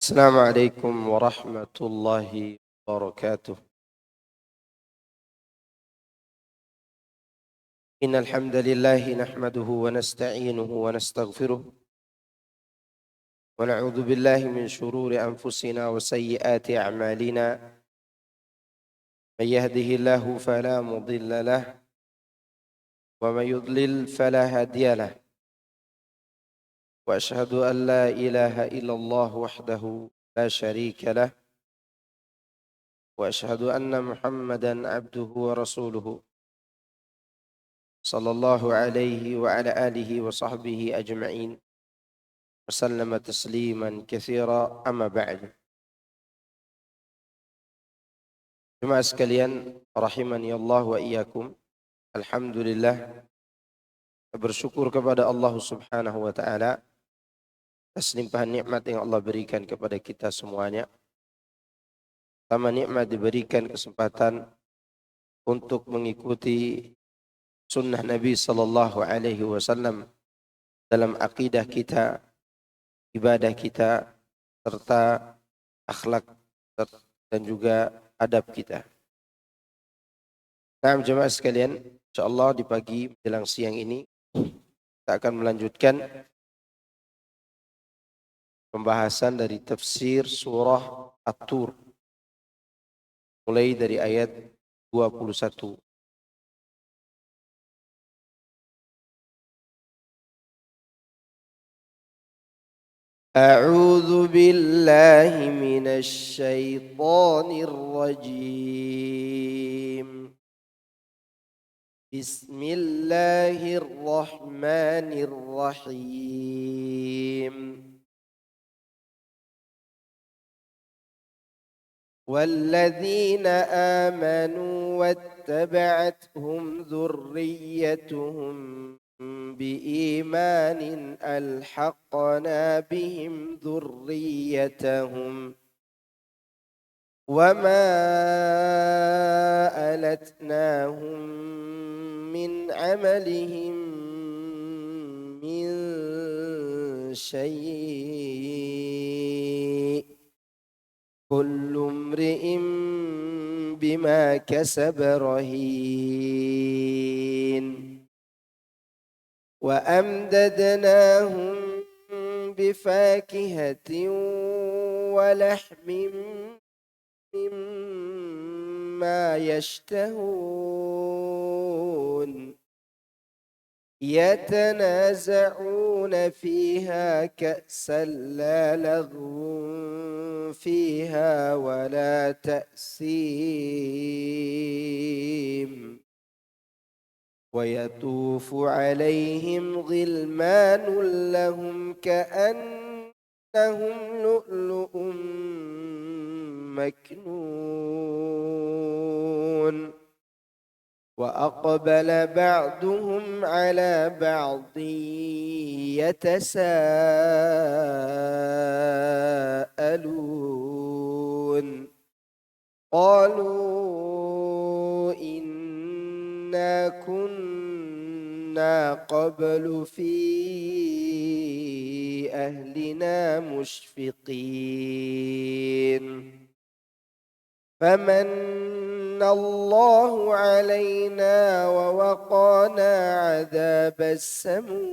السلام عليكم ورحمة الله وبركاته. إن الحمد لله نحمده ونستعينه ونستغفره ونعوذ بالله من شرور أنفسنا وسيئات أعمالنا. من يهده الله فلا مضل له ومن يضلل فلا هادي له. وأشهد أن لا إله إلا الله وحده لا شريك له وأشهد أن محمدا عبده ورسوله صلى الله عليه وعلى آله وصحبه أجمعين وسلم تسليما كثيرا. أما بعد. Jemaah sekalian rahimani Allah wa iyyakum. Alhamdulillah, bersyukur kepada Allah Subhanahu wa taala atas limpahan nikmat yang Allah berikan kepada kita semuanya. Pertama, nikmat diberikan kesempatan untuk mengikuti sunnah Nabi sallallahu alaihi wasallam dalam akidah kita, ibadah kita, serta akhlak dan juga adab kita. Nah, jemaah sekalian, insyaallah di pagi menjelang siang ini kita akan melanjutkan pembahasan dari tafsir surah At-Tur mulai dari ayat 21. A'udzu billahi minasy syaithanir rajim. Bismillahirrahmanirrahim. والذين آمنوا واتبعتهم ذريتهم بإيمان ألحقنا بهم ذريتهم وما ألتناهم من عملهم من شيء كل امرئ بما كسب رهين وأمددناهم بفاكهة ولحم مما يشتهون يتنازعون فيها كأسا لا لغو فيها ولا تأثيم ويطوف عليهم غلمان لهم كأنهم لؤلؤ مكنون وأقبل بعضهم على بعض يتساءلون قالوا إنا كنا قبل في أهلنا مشفقين فمن الله علينا ووقانا عذاب السموم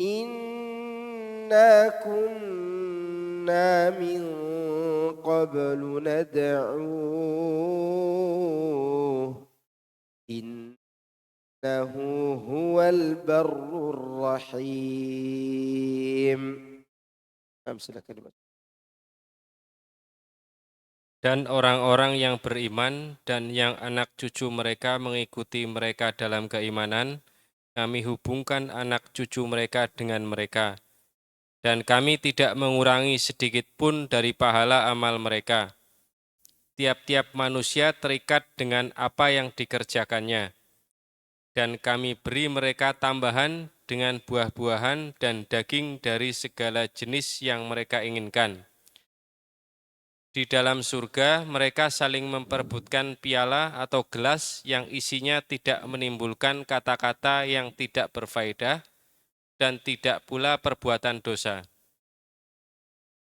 إنا كنا من قبل ندعوه إنه هو البر الرحيم. أمثلة كلمة. Dan orang-orang yang beriman dan yang anak cucu mereka mengikuti mereka dalam keimanan, kami hubungkan anak cucu mereka dengan mereka. Dan kami tidak mengurangi sedikit pun dari pahala amal mereka. Tiap-tiap manusia terikat dengan apa yang dikerjakannya. Dan kami beri mereka tambahan dengan buah-buahan dan daging dari segala jenis yang mereka inginkan. Di dalam surga, mereka saling memperebutkan piala atau gelas yang isinya tidak menimbulkan kata-kata yang tidak berfaedah dan tidak pula perbuatan dosa.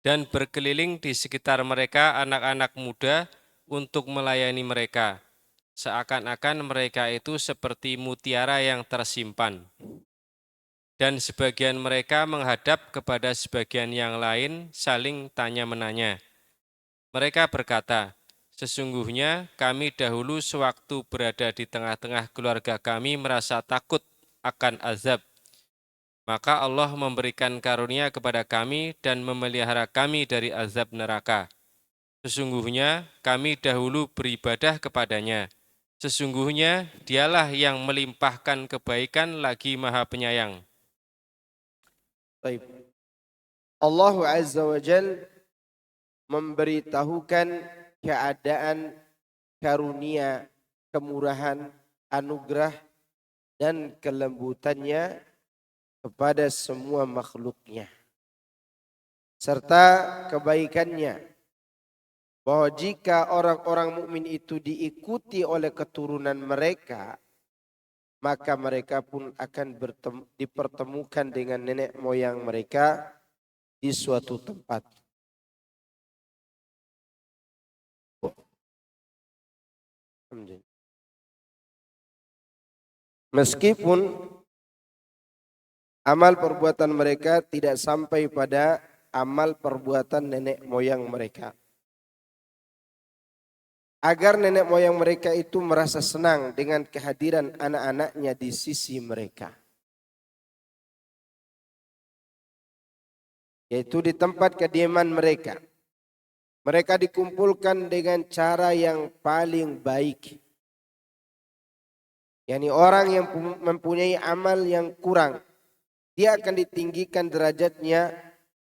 dan berkeliling di sekitar mereka anak-anak muda untuk melayani mereka, seakan-akan mereka itu seperti mutiara yang tersimpan. Dan sebagian mereka menghadap kepada sebagian yang lain saling tanya-menanya. Mereka berkata, sesungguhnya kami dahulu sewaktu berada di tengah-tengah keluarga kami merasa takut akan azab. Maka Allah memberikan karunia kepada kami dan memelihara kami dari azab neraka. Sesungguhnya kami dahulu beribadah kepadanya. Sesungguhnya dialah yang melimpahkan kebaikan lagi Maha Penyayang. Baik. Allah Azza wa Jal memberitahukan keadaan karunia, kemurahan, anugerah, dan kelembutannya kepada semua makhluknya. Serta kebaikannya. Bahwa jika orang-orang mukmin itu diikuti oleh keturunan mereka, maka mereka pun akan dipertemukan dengan nenek moyang mereka di suatu tempat. Meskipun amal perbuatan mereka tidak sampai pada amal perbuatan nenek moyang mereka. Agar nenek moyang mereka itu merasa senang dengan kehadiran anak-anaknya di sisi mereka. Yaitu di tempat kediaman mereka. Mereka dikumpulkan dengan cara yang paling baik. yakni orang yang mempunyai amal yang kurang, dia akan ditinggikan derajatnya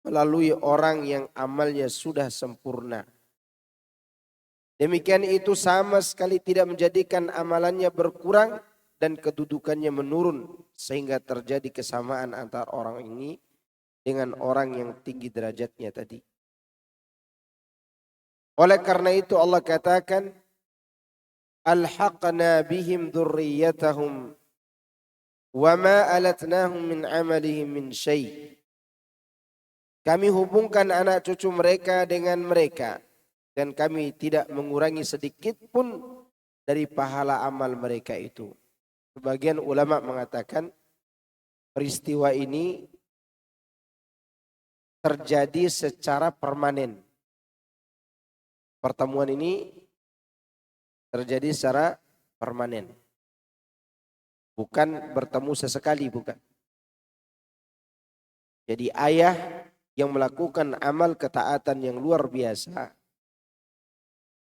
melalui orang yang amalnya sudah sempurna. Demikian itu sama sekali tidak menjadikan amalannya berkurang dan kedudukannya menurun sehingga terjadi kesamaan antara orang ini dengan orang yang tinggi derajatnya tadi. Oleh karena itu Allah katakan, alhaqna bihim dzurriyyatahum wa ma alatnahum min amalihim min syai'. Kami hubungkan anak cucu mereka dengan mereka dan kami tidak mengurangi sedikit pun dari pahala amal mereka itu. Sebagian ulama mengatakan peristiwa ini terjadi secara permanen. Pertemuan ini terjadi secara permanen. Bukan bertemu sesekali, bukan. Jadi ayah yang melakukan amal ketaatan yang luar biasa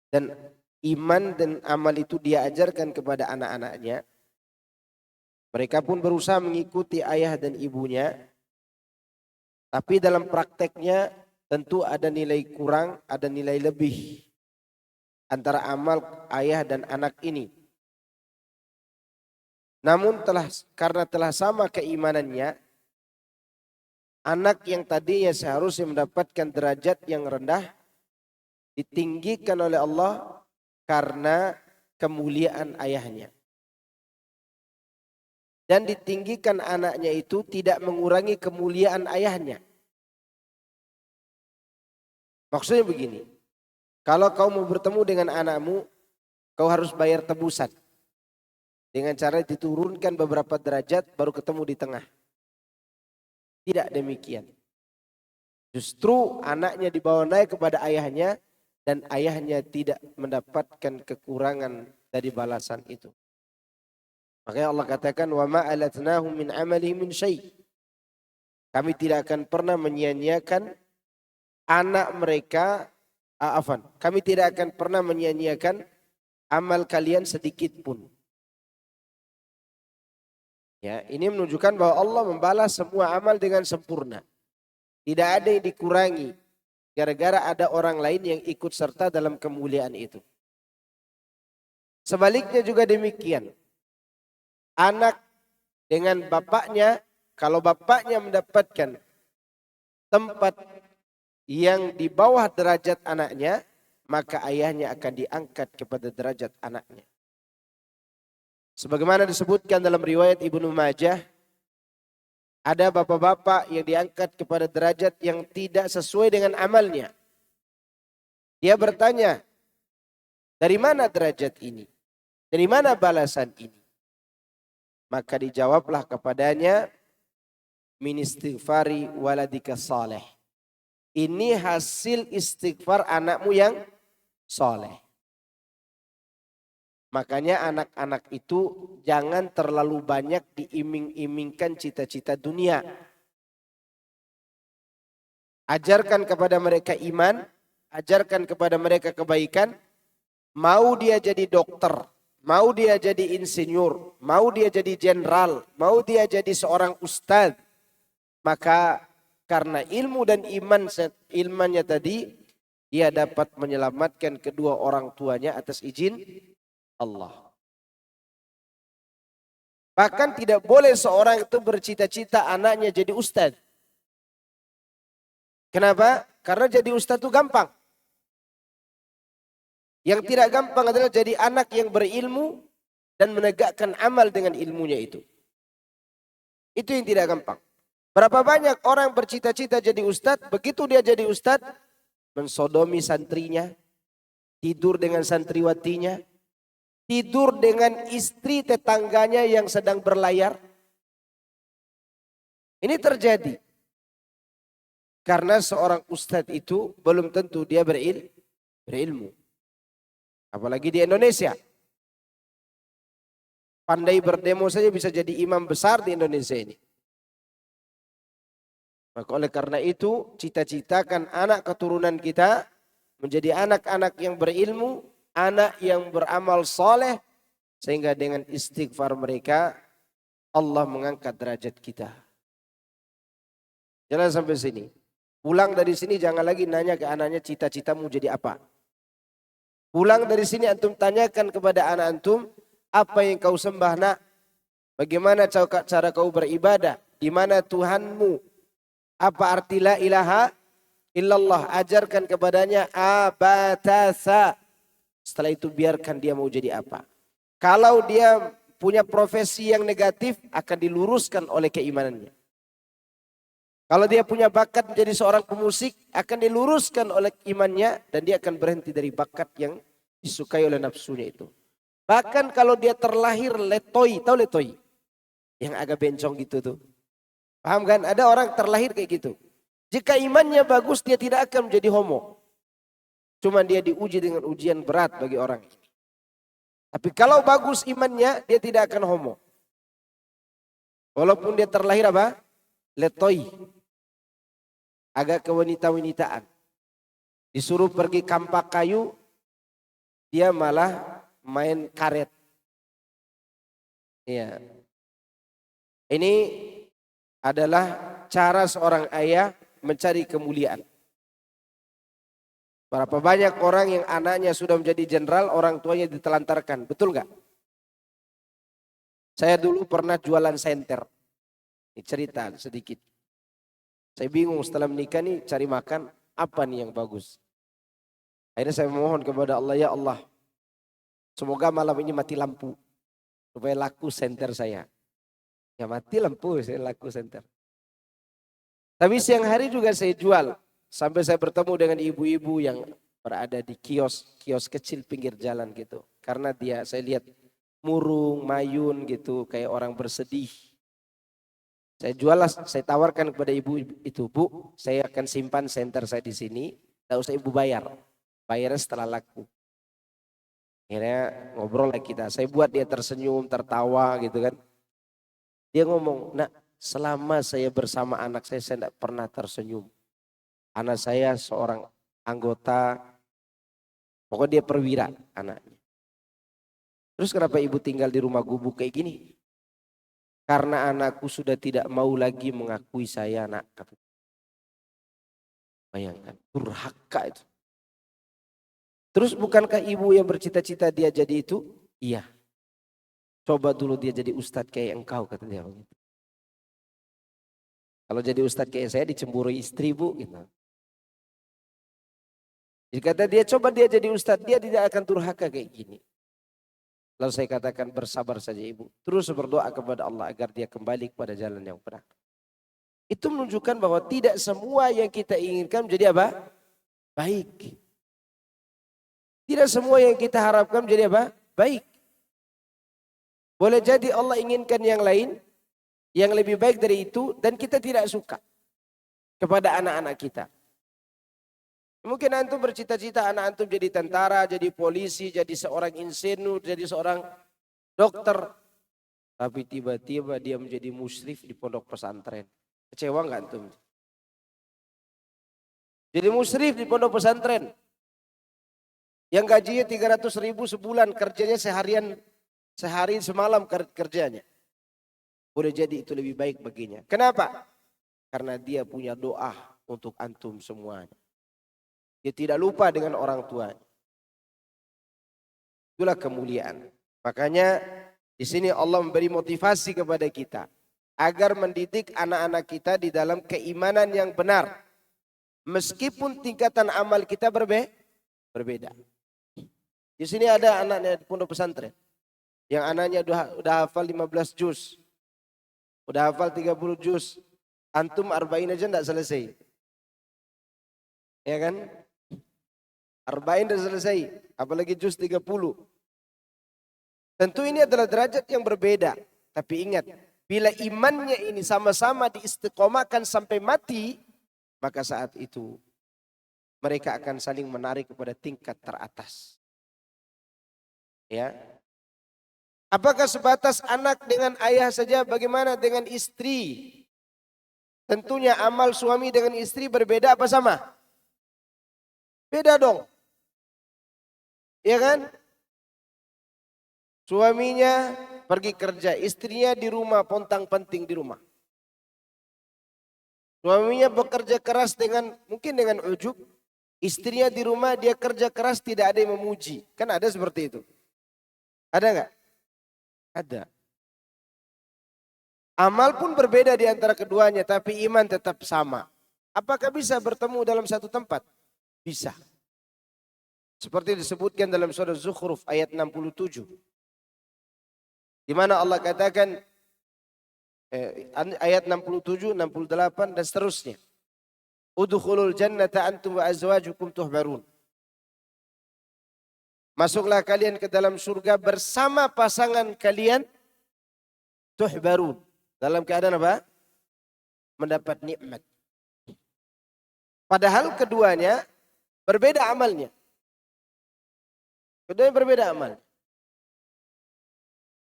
dan iman dan amal itu dia ajarkan kepada anak-anaknya. Mereka pun berusaha mengikuti ayah dan ibunya. Tapi dalam prakteknya tentu ada nilai kurang, ada nilai lebih antara amal ayah dan anak ini. Namun karena telah sama keimanannya, anak yang tadinya seharusnya mendapatkan derajat yang rendah ditinggikan oleh Allah karena kemuliaan ayahnya. Dan ditinggikan anaknya itu tidak mengurangi kemuliaan ayahnya. Maksudnya begini, kalau kau mau bertemu dengan anakmu, kau harus bayar tebusan. Dengan cara diturunkan beberapa derajat baru ketemu di tengah. Tidak demikian. Justru anaknya dibawa naik kepada ayahnya dan ayahnya tidak mendapatkan kekurangan dari balasan itu. Makanya Allah katakan wa ma alatnahum min amali min syai'. Kami tidak akan pernah menyia-nyiakan anak mereka, kami tidak akan pernah menyia-nyiakan amal kalian sedikit pun. Ya, ini menunjukkan bahwa Allah membalas semua amal dengan sempurna. Tidak ada yang dikurangi gara-gara ada orang lain yang ikut serta dalam kemuliaan itu. Sebaliknya juga demikian. Anak dengan bapaknya, kalau bapaknya mendapatkan tempat yang di bawah derajat anaknya, maka ayahnya akan diangkat kepada derajat anaknya. Sebagaimana disebutkan dalam riwayat Ibnu Majah, Ada bapak-bapak yang diangkat kepada derajat yang tidak sesuai dengan amalnya. Dia bertanya, dari mana derajat ini? Dari mana balasan ini? Maka dijawablah kepadanya, min istighfari waladika saleh. Ini hasil istighfar anakmu yang soleh. Makanya anak-anak itu jangan terlalu banyak diiming-imingkan cita-cita dunia. Ajarkan kepada mereka iman, ajarkan kepada mereka kebaikan. Mau dia jadi dokter, mau dia jadi insinyur, mau dia jadi jenderal, mau dia jadi seorang ustadz. Maka karena ilmu dan ilmannya tadi, dia dapat menyelamatkan kedua orang tuanya atas izin Allah. Bahkan tidak boleh seorang itu bercita-cita anaknya jadi ustadz. Kenapa? Karena jadi ustadz itu gampang. Yang tidak gampang adalah jadi anak yang berilmu dan menegakkan amal dengan ilmunya itu. Itu yang tidak gampang. Berapa banyak orang bercita-cita jadi ustadz, begitu dia jadi ustadz, mensodomi santrinya, tidur dengan santriwatinya, tidur dengan istri tetangganya yang sedang berlayar. Ini terjadi. Karena seorang ustadz itu belum tentu dia berilmu. Apalagi di Indonesia. Pandai berdemo saja bisa jadi imam besar di Indonesia ini. Maka oleh karena itu cita-citakan anak keturunan kita menjadi anak-anak yang berilmu, anak yang beramal soleh, sehingga dengan istighfar mereka Allah mengangkat derajat kita. Jangan sampai sini. Pulang dari sini jangan lagi nanya ke anaknya cita-citamu jadi apa. Pulang dari sini antum tanyakan kepada anak antum, apa yang kau sembah nak? Bagaimana cara kau beribadah? Di mana Tuhanmu? Apa arti la ilaha illallah? Ajarkan kepadanya abatasa. Setelah itu biarkan dia mau jadi apa. Kalau dia punya profesi yang negatif akan diluruskan oleh keimanannya. Kalau dia punya bakat menjadi seorang pemusik akan diluruskan oleh imannya dan dia akan berhenti dari bakat yang disukai oleh nafsunya itu. Bahkan kalau dia terlahir letoi, tahu letoi? Yang agak bencong gitu tuh. Paham kan? Ada orang terlahir kayak gitu. Jika imannya bagus dia tidak akan menjadi homo. Cuma dia diuji dengan ujian berat bagi orang ini. Tapi kalau bagus imannya dia tidak akan homo. Walaupun dia terlahir apa? Letoi. Agak kewanita-wanitaan. Disuruh pergi kampak kayu, dia malah main karet. Iya. Ini adalah cara seorang ayah mencari kemuliaan. Berapa banyak orang yang anaknya sudah menjadi jenderal, orang tuanya ditelantarkan. Betul nggak? Saya dulu pernah jualan senter. Ini cerita sedikit. Saya bingung setelah menikah nih cari makan apa nih yang bagus. Akhirnya saya memohon kepada Allah, ya Allah, semoga malam ini mati lampu supaya laku senter saya. Ya mati lampu saya laku senter. Tapi siang hari juga saya jual sampai saya bertemu dengan ibu-ibu yang berada di kios kecil pinggir jalan gitu. Karena saya lihat murung, mayun gitu kayak orang bersedih. Saya tawarkan kepada ibu itu, Bu, saya akan simpan senter saya di sini, tak usah ibu bayar. Bayarnya setelah laku. Akhirnya ngobrol lah kita, saya buat dia tersenyum, tertawa gitu kan. Dia ngomong, nak, selama saya bersama anak saya tidak pernah tersenyum. Anak saya seorang anggota, pokoknya dia perwira anaknya. Terus kenapa ibu tinggal di rumah gubuk kayak gini? Karena anakku sudah tidak mau lagi mengakui saya anak. Bayangkan, durhaka itu. Terus bukankah ibu yang bercita-cita dia jadi itu? Iya. Coba dulu dia jadi ustadz kayak engkau, kata dia begitu. Kalau jadi ustadz kayak saya dicemburui istri, Bu, gitu. Jadi kata dia, coba dia jadi ustadz, dia tidak akan durhaka kayak gini. Lalu saya katakan bersabar saja ibu. Terus berdoa kepada Allah agar dia kembali kepada jalan yang benar. Itu menunjukkan bahwa tidak semua yang kita inginkan menjadi apa? Baik. Tidak semua yang kita harapkan menjadi apa? Baik. Boleh jadi Allah inginkan yang lain, yang lebih baik dari itu, dan kita tidak suka kepada anak-anak kita. Mungkin antum bercita-cita anak antum jadi tentara, jadi polisi, jadi seorang insinyur, jadi seorang dokter. Tapi tiba-tiba dia menjadi musyrif di pondok pesantren. Kecewa nggak antum? Jadi musyrif di pondok pesantren. Yang gajinya 300.000 sebulan, kerjanya sehari semalam kerjanya. Boleh jadi itu lebih baik baginya. Kenapa? Karena dia punya doa untuk antum semuanya. Dia tidak lupa dengan orang tuanya. Itulah kemuliaan. Makanya di sini Allah memberi motivasi kepada kita agar mendidik anak-anak kita di dalam keimanan yang benar. Meskipun tingkatan amal kita berbeda. Di sini ada anaknya di pondok pesantren. Yang anaknya udah hafal 15 juz. Udah hafal 30 juz. Antum arba'in aja enggak selesai. Ya kan? Arba'in udah selesai. Apalagi juz 30. Tentu ini adalah derajat yang berbeda. Tapi ingat, bila imannya ini sama-sama diistiqomahkan sampai mati, maka saat itu mereka akan saling menarik kepada tingkat teratas. Ya. Apakah sebatas anak dengan ayah saja? Bagaimana dengan istri? Tentunya amal suami dengan istri berbeda apa sama? Beda dong. Ya kan? Suaminya pergi kerja, istrinya di rumah pontang-panting di rumah. Suaminya bekerja keras mungkin dengan ujub, istrinya di rumah dia kerja keras tidak ada yang memuji. Kan ada seperti itu. Ada enggak? Ada. Amal pun berbeda di antara keduanya, tapi iman tetap sama. Apakah bisa bertemu dalam satu tempat? Bisa. Seperti disebutkan dalam surah Zukhruf ayat 67. Di mana Allah katakan ayat 67, 68 dan seterusnya. Udkhulul jannata antum wa azwajukum tuhbarun. Masuklah kalian ke dalam surga bersama pasangan kalian tuhbarun. Dalam keadaan apa? Mendapat nikmat. Padahal keduanya berbeda amalnya. Keduanya berbeda amal.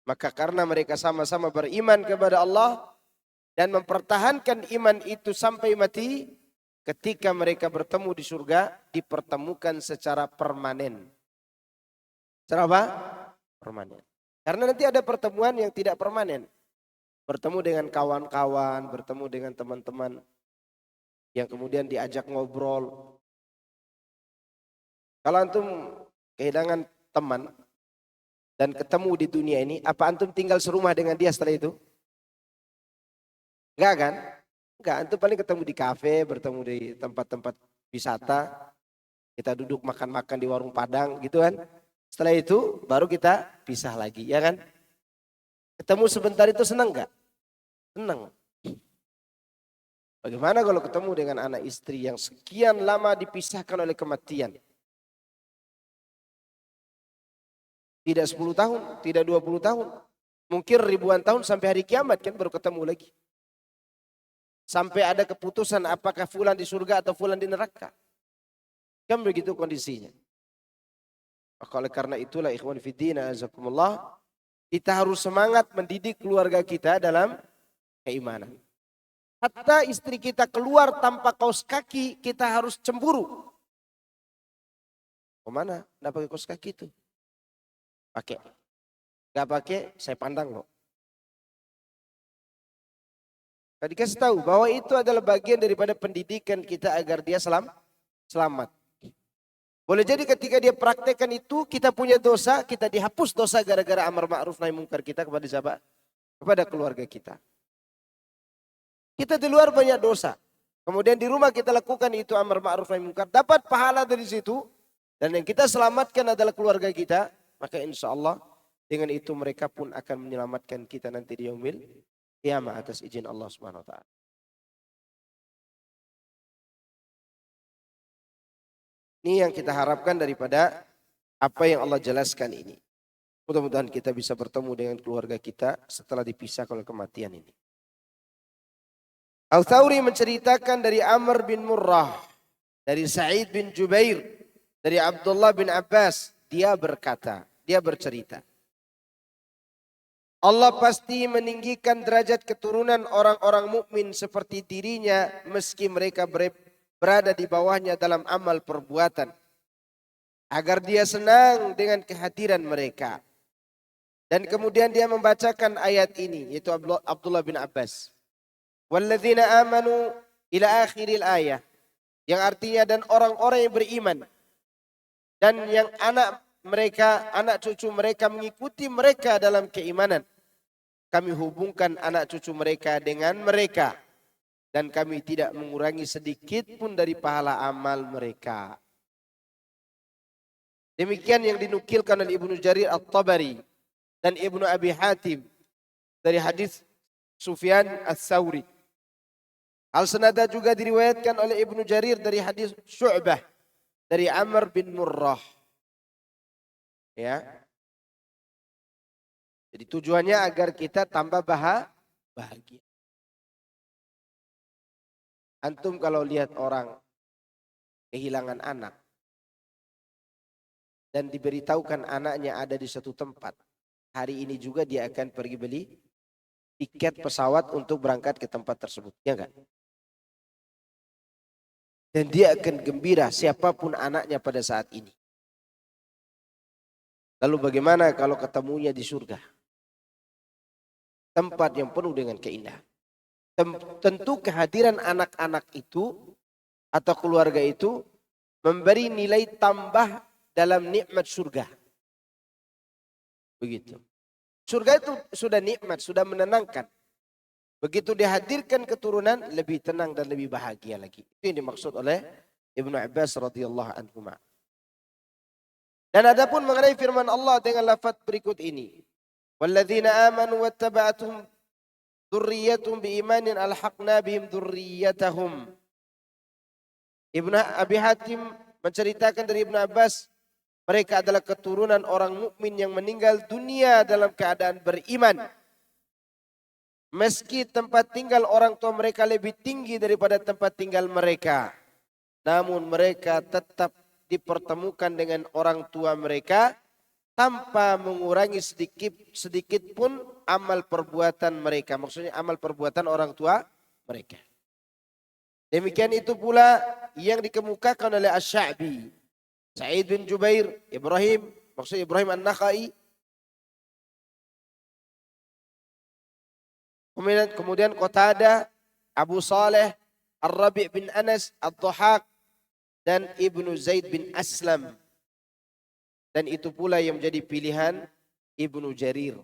Maka karena mereka sama-sama beriman kepada Allah dan mempertahankan iman itu sampai mati, ketika mereka bertemu di surga dipertemukan secara permanen. Secara apa? Permanen. Karena nanti ada pertemuan yang tidak permanen. Bertemu dengan kawan-kawan, bertemu dengan teman-teman yang kemudian diajak ngobrol. Kalau antum kehilangan teman dan ketemu di dunia ini, apa antum tinggal serumah dengan dia setelah itu? Enggak kan? Enggak, antum paling ketemu di kafe, bertemu di tempat-tempat wisata. Kita duduk makan-makan di warung Padang gitu kan. Setelah itu baru kita pisah lagi, ya kan? Ketemu sebentar itu senang enggak? Senang. Bagaimana kalau ketemu dengan anak istri yang sekian lama dipisahkan oleh kematian? Tidak 10 tahun, tidak 20 tahun. Mungkin ribuan tahun sampai hari kiamat kan baru ketemu lagi. Sampai ada keputusan apakah fulan di surga atau fulan di neraka. Kan begitu kondisinya. Maka oleh karena itulah ikhwan fiddin azakumullah, kita harus semangat mendidik keluarga kita dalam keimanan. Hatta istri kita keluar tanpa kaos kaki, kita harus cemburu. Kemana? Nggak pakai kaos kaki itu. Pakai. Nggak pakai, saya pandang kok. Tadi kasih tahu bahwa itu adalah bagian daripada pendidikan kita agar dia selamat. Boleh jadi ketika dia praktekkan itu, kita punya dosa, kita dihapus dosa gara-gara amar ma'ruf nahi mungkar kita kepada siapa? Kepada keluarga kita. Kita di luar banyak dosa. Kemudian di rumah kita lakukan itu amar ma'ruf nahi mungkar. Dapat pahala dari situ. Dan yang kita selamatkan adalah keluarga kita. Maka insya Allah dengan itu mereka pun akan menyelamatkan kita nanti di yaumil qiyamah atas izin Allah Subhanahu wa taala. Ini yang kita harapkan daripada apa yang Allah jelaskan ini. Mudah-mudahan kita bisa bertemu dengan keluarga kita setelah dipisahkan oleh kematian ini. Al-Thawri menceritakan dari Amr bin Murrah, dari Sa'id bin Jubair, dari Abdullah bin Abbas. Dia bercerita. Allah pasti meninggikan derajat keturunan orang-orang mukmin seperti dirinya meski mereka berada di bawahnya dalam amal perbuatan. Agar dia senang dengan kehadiran mereka. Dan kemudian dia membacakan ayat ini, yaitu Abdullah bin Abbas. Walladzina amanu ila akhiril ayah. Yang artinya dan orang-orang yang beriman. Dan yang anak cucu mereka mengikuti mereka dalam keimanan. Kami hubungkan anak cucu mereka dengan mereka. Dan kami tidak mengurangi sedikit pun dari pahala amal mereka. Demikian yang dinukilkan oleh Ibnu Jarir At-Tabari dan Ibnu Abi Hatim dari hadis Sufyan Ats-Tsauri. Hal senada juga diriwayatkan oleh Ibnu Jarir dari hadis Syu'bah dari Amr bin Murrah. Ya. Jadi tujuannya agar kita tambah bahagia. Antum kalau lihat orang kehilangan anak dan diberitahukan anaknya ada di suatu tempat, hari ini juga dia akan pergi beli tiket pesawat untuk berangkat ke tempat tersebut, ya kan? Dan dia akan gembira siapapun anaknya pada saat ini. Lalu bagaimana kalau ketemunya di surga? Tempat yang penuh dengan keindahan. Tentu kehadiran anak-anak itu atau keluarga itu memberi nilai tambah dalam nikmat surga. Begitu. Surga itu sudah nikmat, sudah menenangkan. Begitu dihadirkan keturunan, lebih tenang dan lebih bahagia lagi. Itu yang dimaksud oleh Ibnu Abbas radhiyallahu anhu. Dan adapun mengenai firman Allah dengan lafaz berikut ini. Walladzina amanu wattaba'atuhum dzurriyyatuhum biimanin alhaqna bihim dzurriyyatahum. Ibnu Abi Hatim menceritakan dari Ibnu Abbas, mereka adalah keturunan orang mukmin yang meninggal dunia dalam keadaan beriman. Meski tempat tinggal orang tua mereka lebih tinggi daripada tempat tinggal mereka, namun mereka tetap dipertemukan dengan orang tua mereka tanpa mengurangi sedikit pun amal perbuatan mereka. Maksudnya amal perbuatan orang tua mereka. Demikian itu pula yang dikemukakan oleh Asy-Sya'bi, Sa'id bin Jubair, maksudnya Ibrahim An-Nakhai. Kemudian Qatadah, Abu Saleh, Ar-Rabi' bin Anas, Ad-Dhahak, dan Ibnu Zaid bin Aslam. Dan itu pula yang menjadi pilihan Ibnu Jarir.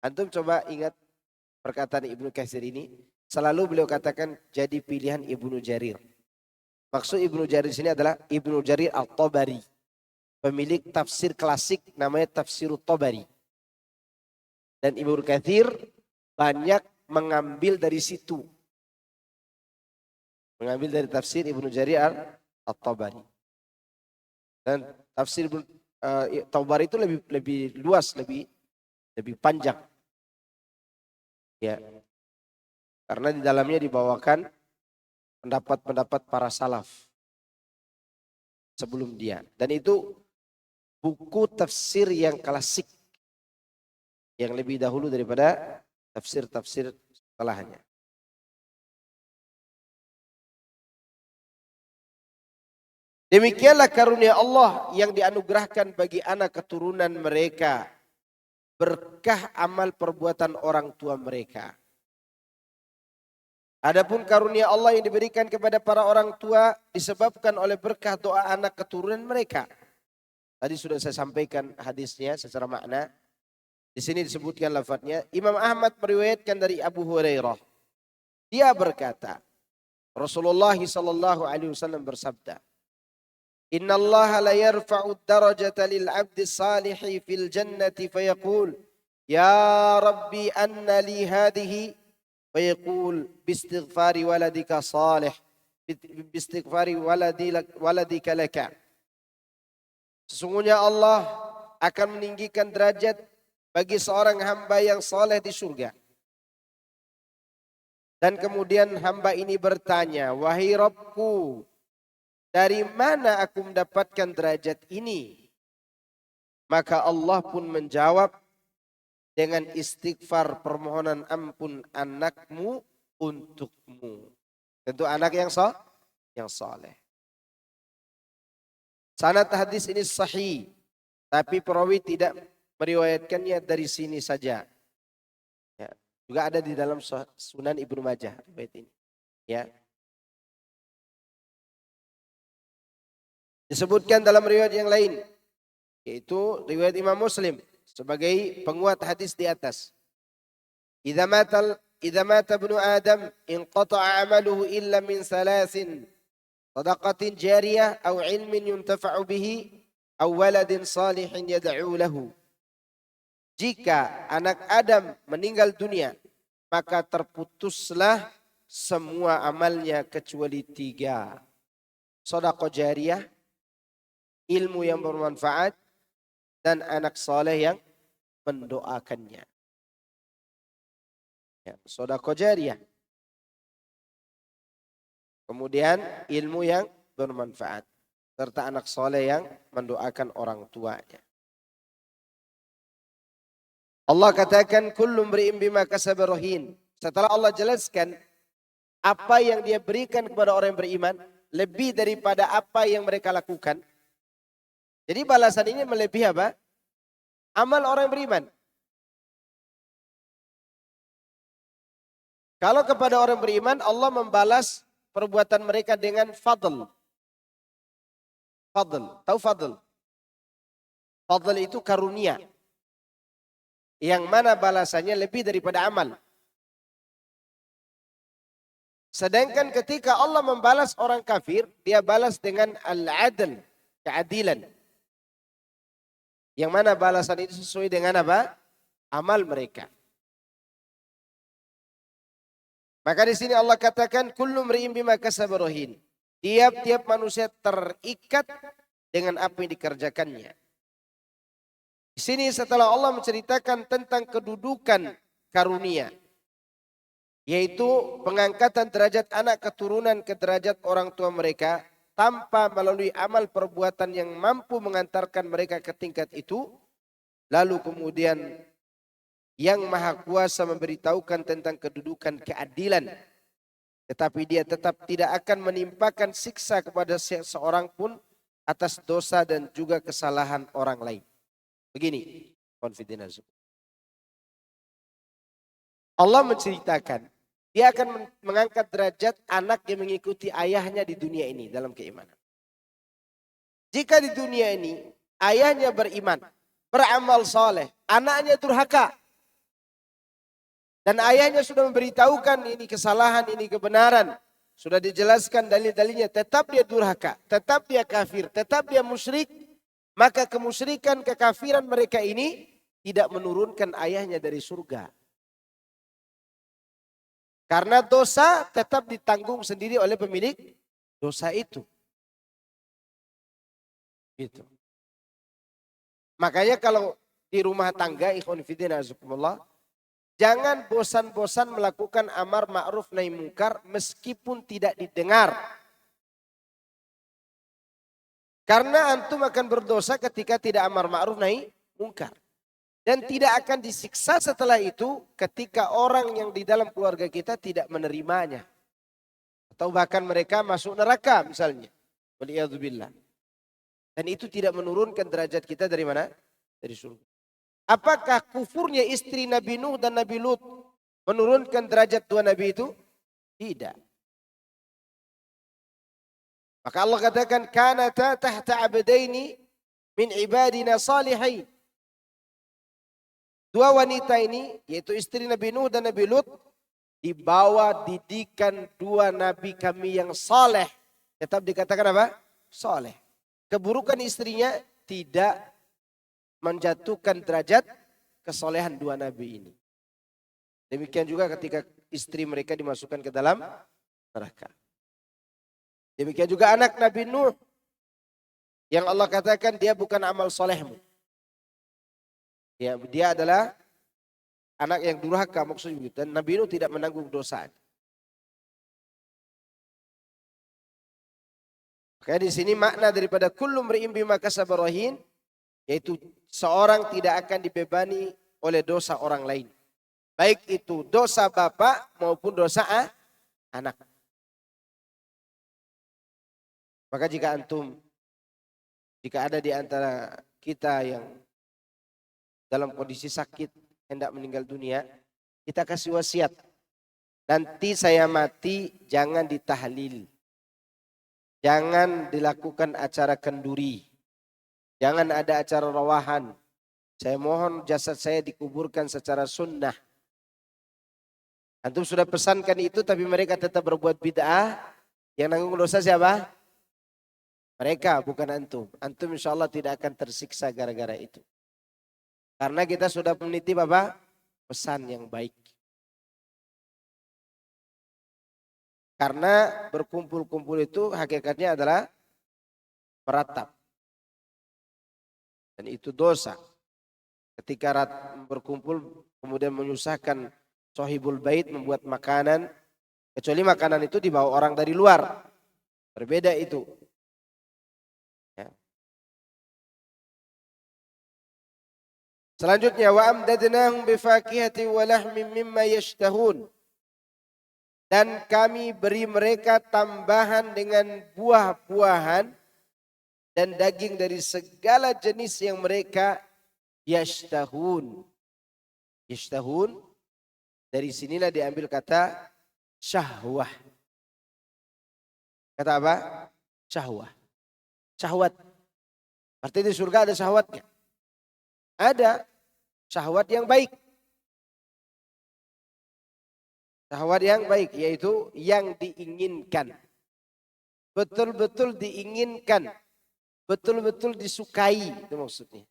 Antum coba ingat perkataan Ibnu Katsir ini. Selalu beliau katakan jadi pilihan Ibnu Jarir. Maksud Ibnu Jarir sini adalah Ibnu Jarir At-Tabari. Pemilik tafsir klasik namanya Tafsirut Tabari. Dan Ibnu Katsir banyak mengambil dari situ. Mengambil dari tafsir Ibnu Jarir At-Tabari. Dan tafsir Tabari itu lebih luas, lebih panjang. Ya. Karena di dalamnya dibawakan pendapat-pendapat para salaf sebelum dia. Dan itu buku tafsir yang klasik. Yang lebih dahulu daripada tafsir-tafsir setelahnya. Demikianlah karunia Allah yang dianugerahkan bagi anak keturunan mereka. Berkah amal perbuatan orang tua mereka. Adapun karunia Allah yang diberikan kepada para orang tua disebabkan oleh berkah doa anak keturunan mereka. Tadi sudah saya sampaikan hadisnya secara makna. Di sini disebutkan lafadznya. Imam Ahmad meriwayatkan dari Abu Hurairah. Dia berkata, Rasulullah SAW bersabda, Inna Allah la yarfa'u darajata lil abdi salihi fil jannati fayaqul, Ya Rabbi anna li hadihi, fayaqul bistighfari waladika salih, bistighfari waladika laka, Sesungguhnya Allah akan meninggikan derajat bagi seorang hamba yang soleh di surga. Dan kemudian hamba ini bertanya, wahai Rabbku, dari mana aku mendapatkan derajat ini? Maka Allah pun menjawab dengan istighfar permohonan ampun anakmu untukmu. Tentu anak yang soleh. Sanad hadis ini sahih, tapi perawi tidak meriwayatkannya dari sini saja. Ya, juga ada di dalam Sunan Ibnu Majah riwayat ini. Ya. Disebutkan dalam riwayat yang lain, yaitu riwayat Imam Muslim sebagai penguat hadis di atas. Idza mata ibnu Adam inqata'a 'amaluhu illa min salasin. Sadaqatin jariyah aw ilmin yuntafa'u bihi aw waladin salihin yad'u lahu. Jika anak Adam meninggal dunia, maka terputuslah semua amalnya kecuali 3. Sedekah jariyah, ilmu yang bermanfaat, dan anak soleh yang mendoakannya. Ya, sedekah jariyah. Kemudian ilmu yang bermanfaat. Serta anak soleh yang mendoakan orang tuanya. Allah katakan kullu mri'in bima kasaba rahin. Setelah Allah jelaskan apa yang dia berikan kepada orang yang beriman. Lebih daripada apa yang mereka lakukan. Jadi balasan ini melebihi apa? Amal orang yang beriman. Kalau kepada orang beriman Allah membalas perbuatan mereka dengan fadl. Fadl. Tahu fadl? Fadl itu karunia. Yang mana balasannya lebih daripada amal. Sedangkan ketika Allah membalas orang kafir, dia balas dengan al-adl, keadilan. Yang mana balasan itu sesuai dengan apa? Amal mereka. Maka di sini Allah katakan kullu mri'in bima kasaba rahin. Tiap-tiap manusia terikat dengan apa yang dikerjakannya. Di sini setelah Allah menceritakan tentang kedudukan karunia, yaitu pengangkatan derajat anak keturunan ke derajat orang tua mereka tanpa melalui amal perbuatan yang mampu mengantarkan mereka ke tingkat itu. Lalu kemudian yang maha kuasa memberitahukan tentang kedudukan keadilan. Tetapi dia tetap tidak akan menimpakan siksa kepada seorang pun atas dosa dan juga kesalahan orang lain. Begini, konfidence. Allah menceritakan, dia akan mengangkat derajat anak yang mengikuti ayahnya di dunia ini dalam keimanan. Jika di dunia ini ayahnya beriman, beramal soleh, anaknya durhaka, dan ayahnya sudah memberitahukan ini kesalahan, ini kebenaran, sudah dijelaskan dalil-dalilnya, tetap dia durhaka, tetap dia kafir, tetap dia musyrik, maka kemusyrikan, kekafiran mereka ini tidak menurunkan ayahnya dari surga. Karena dosa tetap ditanggung sendiri oleh pemilik dosa itu. Gitu. Makanya kalau di rumah tangga, ikhwan fillah azakumullah, jangan bosan-bosan melakukan amar ma'ruf nahi mungkar meskipun tidak didengar. Karena antum akan berdosa ketika tidak amar ma'ruf nahi mungkar. Dan tidak akan disiksa setelah itu ketika orang yang di dalam keluarga kita tidak menerimanya. Atau bahkan mereka masuk neraka misalnya. Waliyadzubillah. Dan itu tidak menurunkan derajat kita dari mana? Dari surga. Apakah kufurnya istri Nabi Nuh dan Nabi Lut menurunkan derajat dua Nabi itu? Tidak. Maka Allah katakan, kanata tahta abdaini min ibadina salihin. Dua wanita ini, yaitu istri Nabi Nuh dan Nabi Lut, di bawah didikan dua Nabi kami yang saleh. Tetap dikatakan apa? Saleh. Keburukan istrinya tidak menjatuhkan derajat kesolehan dua Nabi ini. Demikian juga ketika istri mereka dimasukkan ke dalam neraka. Demikian juga anak Nabi Nuh Yang Allah katakan dia bukan amal solehmu. Ya, dia adalah anak yang durhaka maksudnya. Dan Nabi Nuh tidak menanggung dosa. Makanya di sini makna daripada kullu mri'in bima kasaba rahin, yaitu seorang tidak akan dibebani oleh dosa orang lain. Baik itu dosa bapak maupun dosa anak. Maka jika ada di antara kita yang dalam kondisi sakit, hendak meninggal dunia, kita kasih wasiat. Nanti saya mati, jangan ditahlil. Jangan dilakukan acara kenduri. Jangan ada acara rawahan. Saya mohon jasad saya dikuburkan secara sunnah. Antum sudah pesankan itu tapi mereka tetap berbuat bid'ah. Yang nanggung dosa siapa? Mereka, bukan antum. Antum insya Allah tidak akan tersiksa gara-gara itu. Karena kita sudah menitip apa? Pesan yang baik. Karena berkumpul-kumpul itu hakikatnya adalah meratap. Dan itu dosa. Ketika berkumpul kemudian menyusahkan sohibul bait membuat makanan. Kecuali makanan itu dibawa orang dari luar. Berbeda itu. Ya. Selanjutnya wa amdadnahum bifakihati wa lahmin mimma yashtahun. Dan kami beri mereka tambahan dengan buah-buahan dan daging dari segala jenis yang mereka yashtahun. Yashtahun dari sinilah diambil kata syahwah. Kata apa? Syahwah. Syahwat. Artinya di surga ada syahwatnya. Ada syahwat yang baik. Syahwat yang baik yaitu yang diinginkan. Betul-betul diinginkan. Betul-betul disukai itu maksudnya.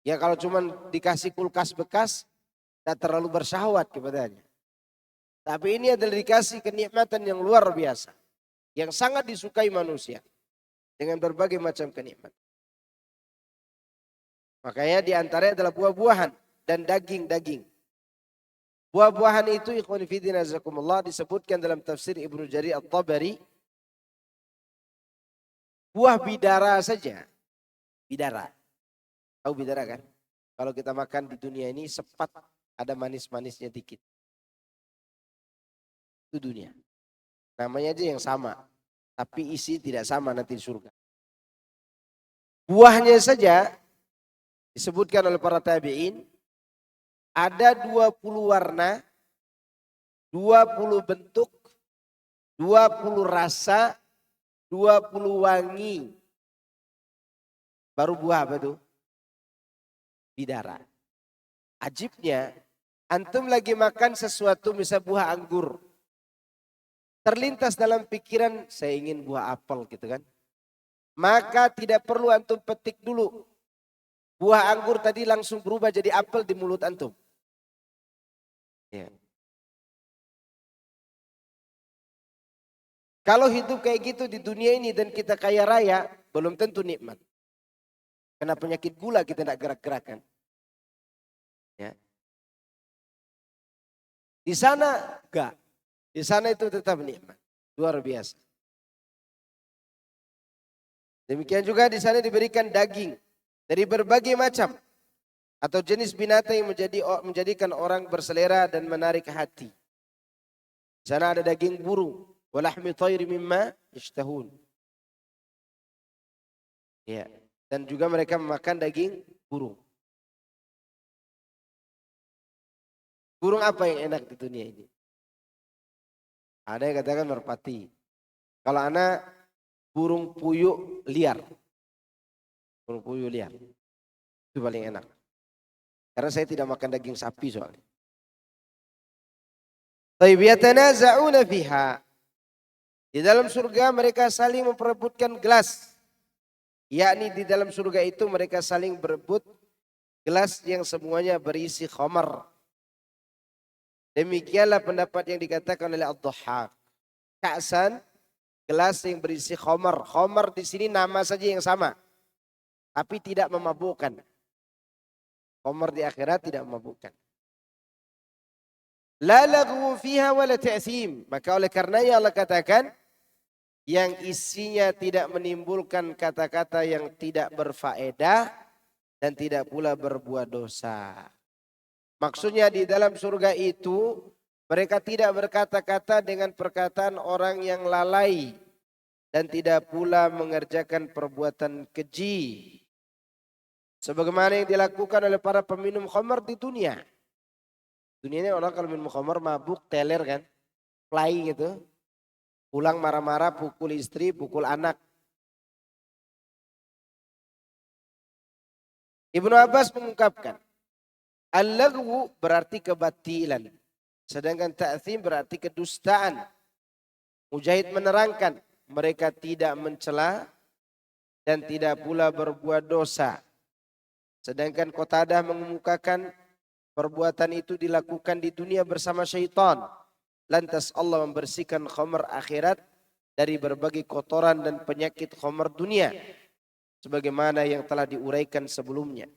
Ya kalau cuma dikasih kulkas bekas tidak terlalu bersyahwat kepadanya. Tapi ini adalah dikasih kenikmatan yang luar biasa. Yang sangat disukai manusia. Dengan berbagai macam kenikmatan. Makanya diantaranya adalah buah-buahan dan daging-daging. Buah-buahan itu ikhwan fillah azakumullah disebutkan dalam tafsir Ibnu Jarir At-Tabari. Buah bidara saja. Bidara. Tahu bidara kan? Kalau kita makan di dunia ini sepat ada manis-manisnya dikit. Itu dunia. Namanya aja yang sama. Tapi isi tidak sama nanti di surga. Buahnya saja disebutkan oleh para tabi'in. Ada 20 warna, 20 bentuk, 20 rasa, 20 wangi. Baru buah apa itu? Bidara. Ajibnya, antum lagi makan sesuatu misal buah anggur. Terlintas dalam pikiran, saya ingin buah apel gitu kan. Maka tidak perlu antum petik dulu. Buah anggur tadi langsung berubah jadi apel di mulut antum. Ya. Kalau hidup kayak gitu di dunia ini dan kita kaya raya, belum tentu nikmat. Kena penyakit gula kita tidak gerak-gerakan. Ya. Di sana enggak. Di sana itu tetap nikmat. Luar biasa. Demikian juga di sana diberikan daging dari berbagai macam atau jenis binatang yang menjadikan orang berselera dan menarik hati. Di sana ada daging burung, walahmi tayri mimma yashtahun. Ya, dan juga mereka memakan daging burung. Burung apa yang enak di dunia ini? Ada yang katakan merpati. Kalau anak burung puyuh liar. Burung puyuh liar. Itu paling enak. Karena saya tidak makan daging sapi soalnya. Taib yatanaza'una fiha. Di dalam surga mereka saling memperebutkan gelas. Yakni di dalam surga itu mereka saling berebut gelas yang semuanya berisi khamar. Demikianlah pendapat yang dikatakan oleh Ad-Dhahhak. Ka'san, gelas yang berisi khamar. Khamar di sini nama saja yang sama, tapi tidak memabukkan. Khamar di akhirat tidak memabukkan. La lagwu fiha wa la ta'thim. Maka oleh karenanya Allah katakan yang isinya tidak menimbulkan kata-kata yang tidak berfaedah dan tidak pula berbuat dosa. Maksudnya di dalam surga itu mereka tidak berkata-kata dengan perkataan orang yang lalai dan tidak pula mengerjakan perbuatan keji. Sebagaimana yang dilakukan oleh para peminum khamar di dunia. Dunia ini orang kalau minum khamar mabuk, teler kan, play gitu. Pulang marah-marah, pukul istri, pukul anak. Ibnu Abbas mengungkapkan, al-lagwu berarti kebatilan. Sedangkan ta'thim berarti kedustaan. Mujahid menerangkan, mereka tidak mencela dan tidak pula berbuat dosa. Sedangkan Qatadah mengemukakan perbuatan itu dilakukan di dunia bersama syaitan. Lantas Allah membersihkan khamar akhirat dari berbagai kotoran dan penyakit khamar dunia. Sebagaimana yang telah diuraikan sebelumnya.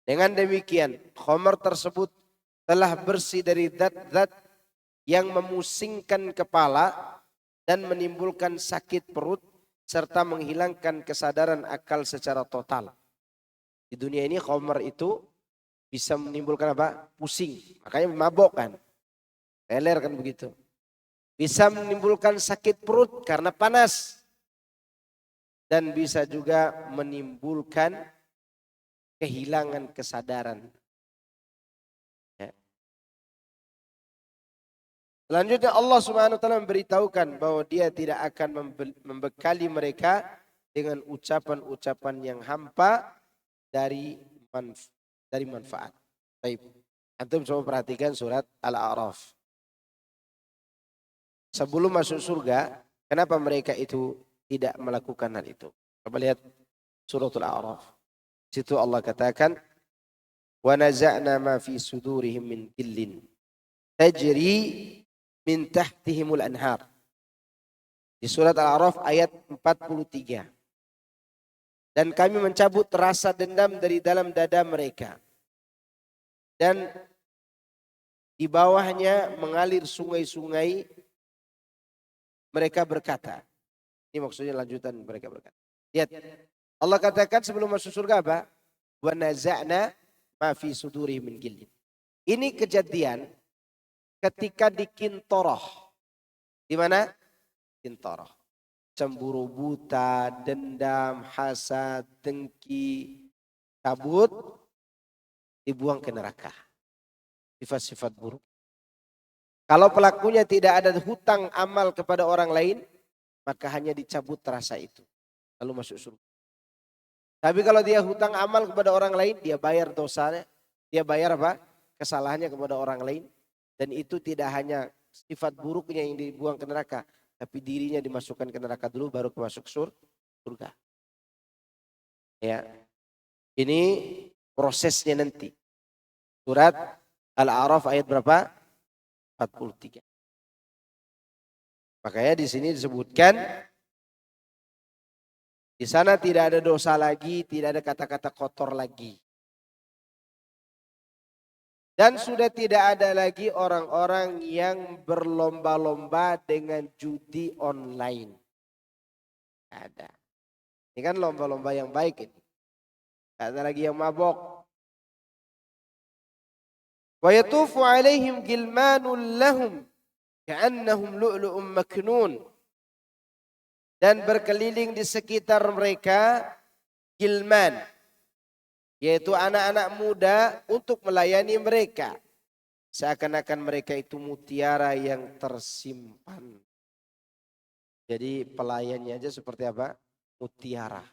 Dengan demikian, khamar tersebut telah bersih dari zat-zat yang memusingkan kepala dan menimbulkan sakit perut serta menghilangkan kesadaran akal secara total. Di dunia ini khamar itu bisa menimbulkan apa? Pusing. Makanya mabok kan. Teler kan begitu. Bisa menimbulkan sakit perut karena panas. Dan bisa juga menimbulkan kehilangan kesadaran. Ya. Selanjutnya Allah Subhanahu wa taala memberitahukan bahwa Dia tidak akan membekali mereka dengan ucapan-ucapan yang hampa dari manfaat. Baik. Antum coba perhatikan surat Al-A'raf. Sebelum masuk surga, kenapa mereka itu tidak melakukan hal itu? Coba lihat suratul A'raf. Situ Allah katakan, wa naza'na ma fi sudurihim min gillin tajri min tahtihimul anhar. Di surat Al-A'raf ayat 43. Dan kami mencabut rasa dendam dari dalam dada mereka. Dan di bawahnya mengalir sungai-sungai. Mereka berkata. Ini maksudnya lanjutan mereka berkata. Lihat. Allah katakan sebelum masuk surga apa? Wa naza'na ma fi sudurihim min gillin. Ini kejadian ketika di Kintoroh. Di mana? Kintoroh. Cemburu buta, dendam, hasad, dengki, cabut, dibuang ke neraka. Sifat-sifat buruk. Kalau pelakunya tidak ada hutang amal kepada orang lain, maka hanya dicabut rasa itu. Lalu masuk surga. Tapi kalau dia hutang amal kepada orang lain, dia bayar dosanya. Dia bayar apa? Kesalahannya kepada orang lain. Dan itu tidak hanya sifat buruknya yang dibuang ke neraka. Tapi dirinya dimasukkan ke neraka dulu baru masuk surga. Ya. Ini prosesnya nanti. Surat Al-A'raf ayat berapa? 43. Makanya di sini disebutkan di sana tidak ada dosa lagi, tidak ada kata-kata kotor lagi. Dan sudah tidak ada lagi orang-orang yang berlomba-lomba dengan judi online. Ada. Ini kan lomba-lomba yang baik ini. Tidak ada lagi yang mabok. Wa yatufu alaihim gilmanun lahum ka'annahum lu'lu'um maknun. Dan berkeliling di sekitar mereka gilman, yaitu anak-anak muda untuk melayani mereka. Seakan-akan mereka itu mutiara yang tersimpan. Jadi pelayannya aja seperti apa? Mutiara.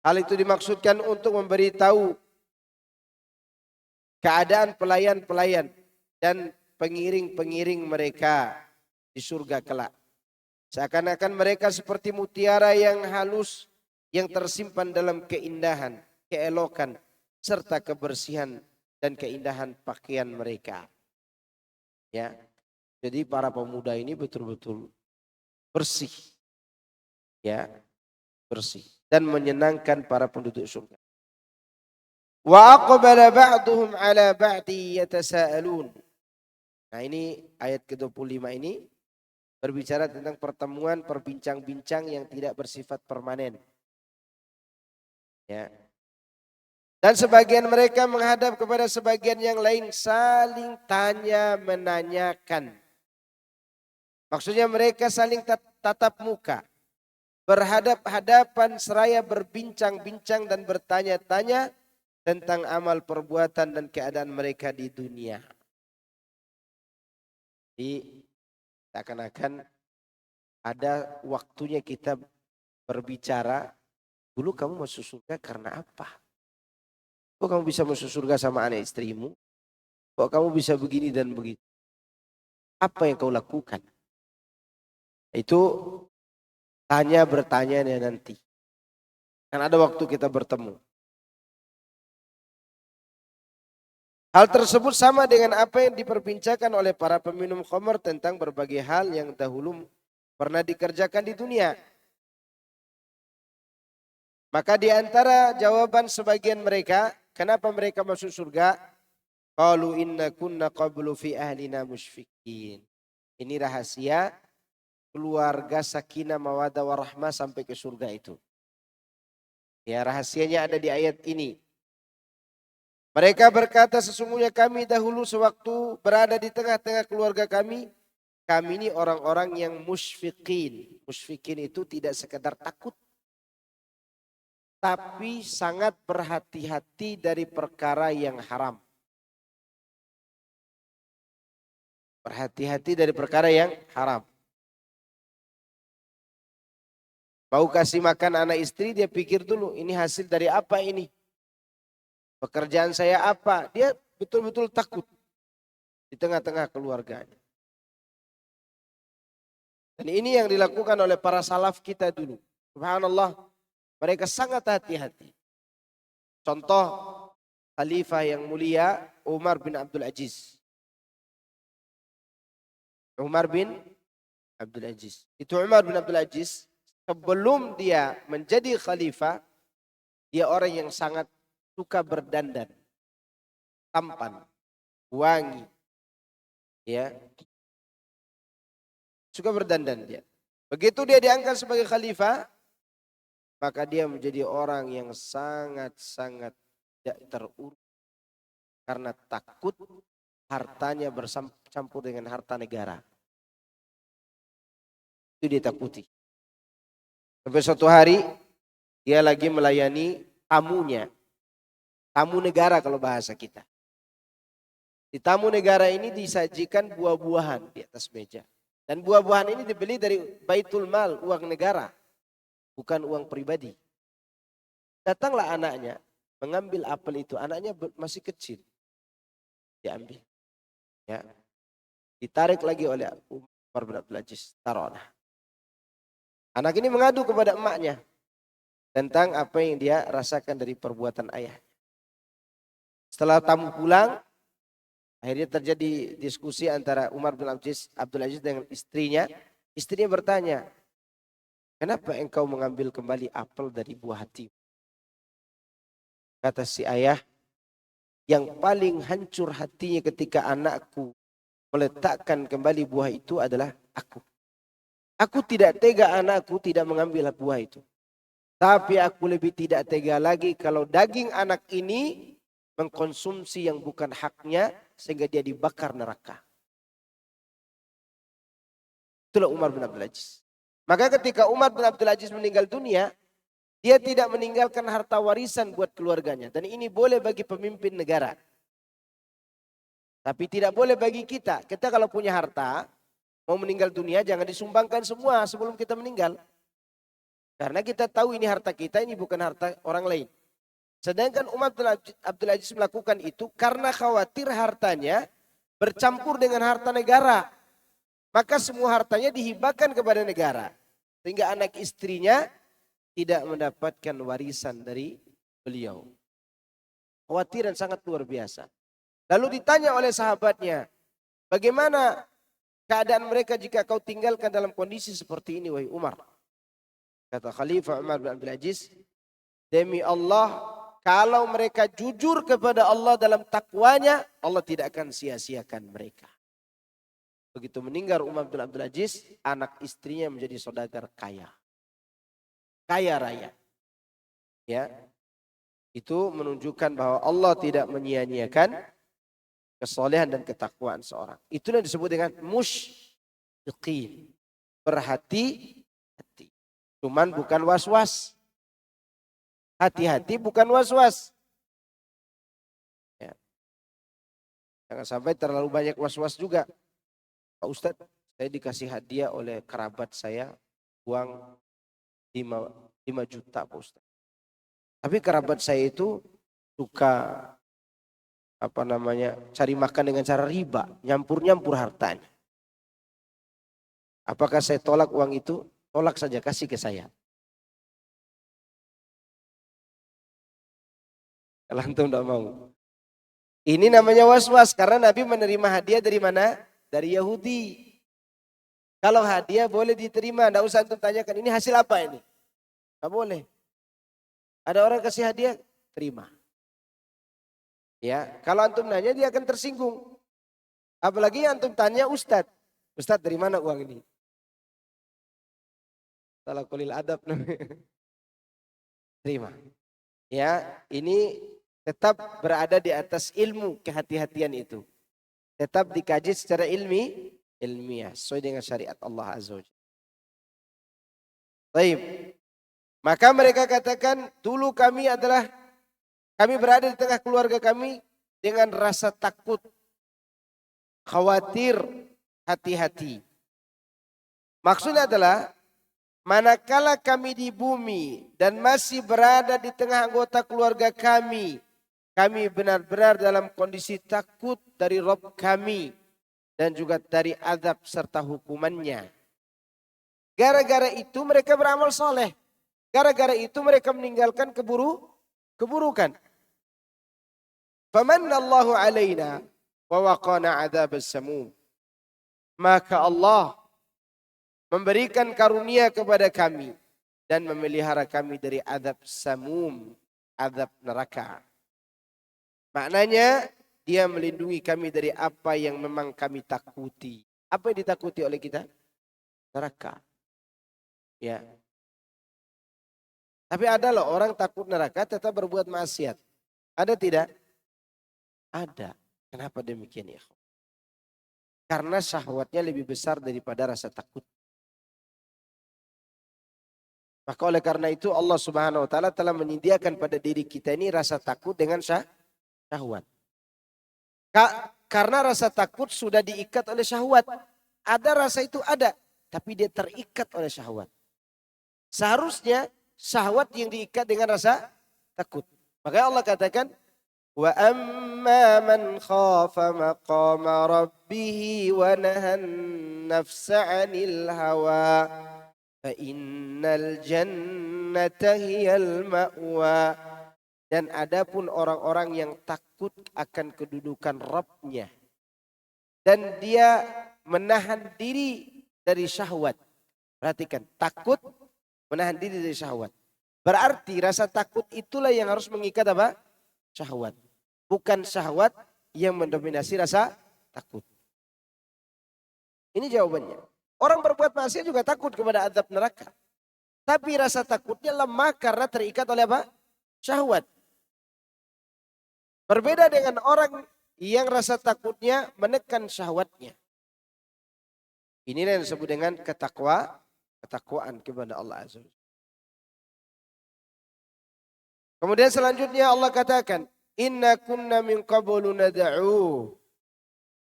Hal itu dimaksudkan untuk memberitahu keadaan pelayan-pelayan dan pengiring-pengiring mereka di surga kelak. Seakan-akan mereka seperti mutiara yang halus yang tersimpan dalam keindahan, keelokan, serta kebersihan dan keindahan pakaian mereka. Ya. Jadi para pemuda ini betul-betul bersih, ya, bersih dan menyenangkan para penduduk surga. Wa aqbala ba'duhum ala ba'di yatasaalun. Nah, ini ayat ke-25 ini berbicara tentang pertemuan, perbincang-bincang yang tidak bersifat permanen. Ya. Dan sebagian mereka menghadap kepada sebagian yang lain saling tanya menanyakan. Maksudnya mereka saling tatap muka, berhadap-hadapan seraya berbincang-bincang dan bertanya-tanya tentang amal perbuatan dan keadaan mereka di dunia. Jadi seakan-akan ada waktunya kita berbicara, dulu kamu masuk surga karena apa? Kok kamu bisa masuk surga sama anak istrimu? Kok kamu bisa begini dan begitu? Apa yang kau lakukan? Itu bertanya nanti. Kan ada waktu kita bertemu. Hal tersebut sama dengan apa yang diperbincangkan oleh para peminum khamr tentang berbagai hal yang dahulu pernah dikerjakan di dunia. Maka di antara jawaban sebagian mereka, kenapa mereka masuk surga? Qalu inna kunna qablu fi ahlina musyfiqin. Ini rahasia keluarga sakinah mawaddah warahmah sampai ke surga itu. Ya, rahasianya ada di ayat ini. Mereka berkata sesungguhnya kami dahulu sewaktu berada di tengah-tengah keluarga kami ini orang-orang yang musyfiqin. Musyfiqin itu tidak sekedar takut, tapi sangat berhati-hati dari perkara yang haram. Berhati-hati dari perkara yang haram. Mau kasih makan anak istri, dia pikir dulu, ini hasil dari apa ini? Pekerjaan saya apa? Dia betul-betul takut di tengah-tengah keluarganya. Dan ini yang dilakukan oleh para salaf kita dulu. Subhanallah, mereka sangat hati-hati. Contoh, Khalifah yang mulia Umar bin Abdul Aziz. Umar bin Abdul Aziz. Itu Umar bin Abdul Aziz, sebelum dia menjadi khalifah, dia orang yang sangat suka berdandan, tampan, wangi, ya, suka berdandan dia. Begitu dia diangkat sebagai khalifah, maka dia menjadi orang yang sangat-sangat tidak terurus karena takut hartanya bercampur dengan harta negara. Itu dia takuti. Sampai suatu hari dia lagi melayani tamunya. Tamu negara kalau bahasa kita. Di tamu negara ini disajikan buah-buahan di atas meja. Dan buah-buahan ini dibeli dari Baitul Mal, uang negara. Bukan uang pribadi. Datanglah anaknya mengambil apel itu. Anaknya masih kecil. Diambil. Ya. Ditarik lagi oleh Umar bin Abdul Aziz. Taruhlah. Anak ini mengadu kepada emaknya tentang apa yang dia rasakan dari perbuatan ayah. Setelah tamu pulang, akhirnya terjadi diskusi antara Umar bin Abdul Aziz dengan istrinya. Istrinya bertanya, kenapa engkau mengambil kembali apel dari buah hati? Kata si ayah, yang paling hancur hatinya ketika anakku meletakkan kembali buah itu adalah aku. Aku tidak tega anakku tidak mengambil buah itu. Tapi aku lebih tidak tega lagi kalau daging anak ini mengkonsumsi yang bukan haknya sehingga dia dibakar neraka. Itulah Umar bin Abdul Aziz. Maka ketika Umar bin Abdul Aziz meninggal dunia, dia tidak meninggalkan harta warisan buat keluarganya. Dan ini boleh bagi pemimpin negara. Tapi tidak boleh bagi kita. Kita kalau punya harta, mau meninggal dunia jangan disumbangkan semua sebelum kita meninggal. Karena kita tahu ini harta kita, ini bukan harta orang lain. Sedangkan Umar bin Abdul Aziz melakukan itu karena khawatir hartanya bercampur dengan harta negara. Maka semua hartanya dihibahkan kepada negara. Sehingga anak istrinya tidak mendapatkan warisan dari beliau. Khawatiran sangat luar biasa. Lalu ditanya oleh sahabatnya, bagaimana keadaan mereka jika kau tinggalkan dalam kondisi seperti ini, wahai Umar. Kata Khalifah Umar bin Abdul Aziz, demi Allah, kalau mereka jujur kepada Allah dalam takwanya, Allah tidak akan sia-siakan mereka. Begitu meninggal Umar bin Abdul Aziz, anak istrinya menjadi saudagar kaya. Kaya raya. Ya. Itu menunjukkan bahwa Allah tidak menyia-nyiakan kesolehan dan ketakwaan seorang. Itulah yang disebut dengan musyfiqin. Berhati-hati. Cuman bukan was-was. Hati-hati bukan was-was. Ya. Jangan sampai terlalu banyak was-was juga. Pak Ustadz, saya dikasih hadiah oleh kerabat saya uang 5 juta Pak Ustadz. Tapi kerabat saya itu suka cari makan dengan cara riba, nyampur-nyampur hartanya. Apakah saya tolak uang itu? Tolak saja, kasih ke saya. Kalau antum tidak mau. Ini namanya was-was karena Nabi menerima hadiah dari mana? Dari Yahudi. Kalau hadiah boleh diterima, tidak usah antum tanyakan ini hasil apa ini. Tidak boleh. Ada orang kasih hadiah, terima. Ya, kalau antum nanya dia akan tersinggung. Apalagi antum tanya Ustadz. Ustadz dari mana uang ini? Salah kulil adab namanya. Terima. Ya, ini tetap berada di atas ilmu kehati-hatian itu. Tetap dikaji secara ilmiah sesuai dengan syariat Allah Azza wa Jalla. Baik. Maka mereka katakan dulu kami berada di tengah keluarga kami dengan rasa takut, khawatir, hati-hati. Maksudnya adalah manakala kami di bumi dan masih berada di tengah anggota keluarga kami benar-benar dalam kondisi takut dari Rabb kami dan juga dari azab serta hukumannya. Gara-gara itu mereka beramal soleh. Gara-gara itu mereka meninggalkan keburukan. Famanallahu alaina wa waqana adzabas samum. Maka Allah memberikan karunia kepada kami dan memelihara kami dari azab samum, azab neraka. Maknanya dia melindungi kami dari apa yang memang kami takuti. Apa yang ditakuti oleh kita? Neraka. Ya. Tapi ada loh orang takut neraka tetap berbuat maksiat. Ada tidak? Ada. Kenapa demikian ya? Karena syahwatnya lebih besar daripada rasa takut. Maka oleh karena itu Allah Subhanahu wa taala telah menyediakan pada diri kita ini rasa takut dengan syahwat. Karena rasa takut sudah diikat oleh syahwat. Ada rasa itu ada, tapi dia terikat oleh syahwat. Seharusnya syahwat yang diikat dengan rasa takut. Makanya Allah katakan, wa amma man khafa maqama rabbih wa nahan nafsa 'anil hawa fa innal jannata hiyal ma'wa. Dan adapun orang-orang yang takut akan kedudukan Rabb-nya dan dia menahan diri dari syahwat. Perhatikan, takut menahan diri dari syahwat. Berarti rasa takut itulah yang harus mengikat apa? Syahwat. Bukan syahwat yang mendominasi rasa takut. Ini jawabannya. Orang berbuat maksiat juga takut kepada azab neraka. Tapi rasa takutnya lemah karena terikat oleh apa? Syahwat. Berbeda dengan orang yang rasa takutnya menekan syahwatnya. Inilah yang disebut dengan ketakwaan kepada Allah Azza wa Jalla. Kemudian selanjutnya Allah katakan, inna kunna min qablu nad'u.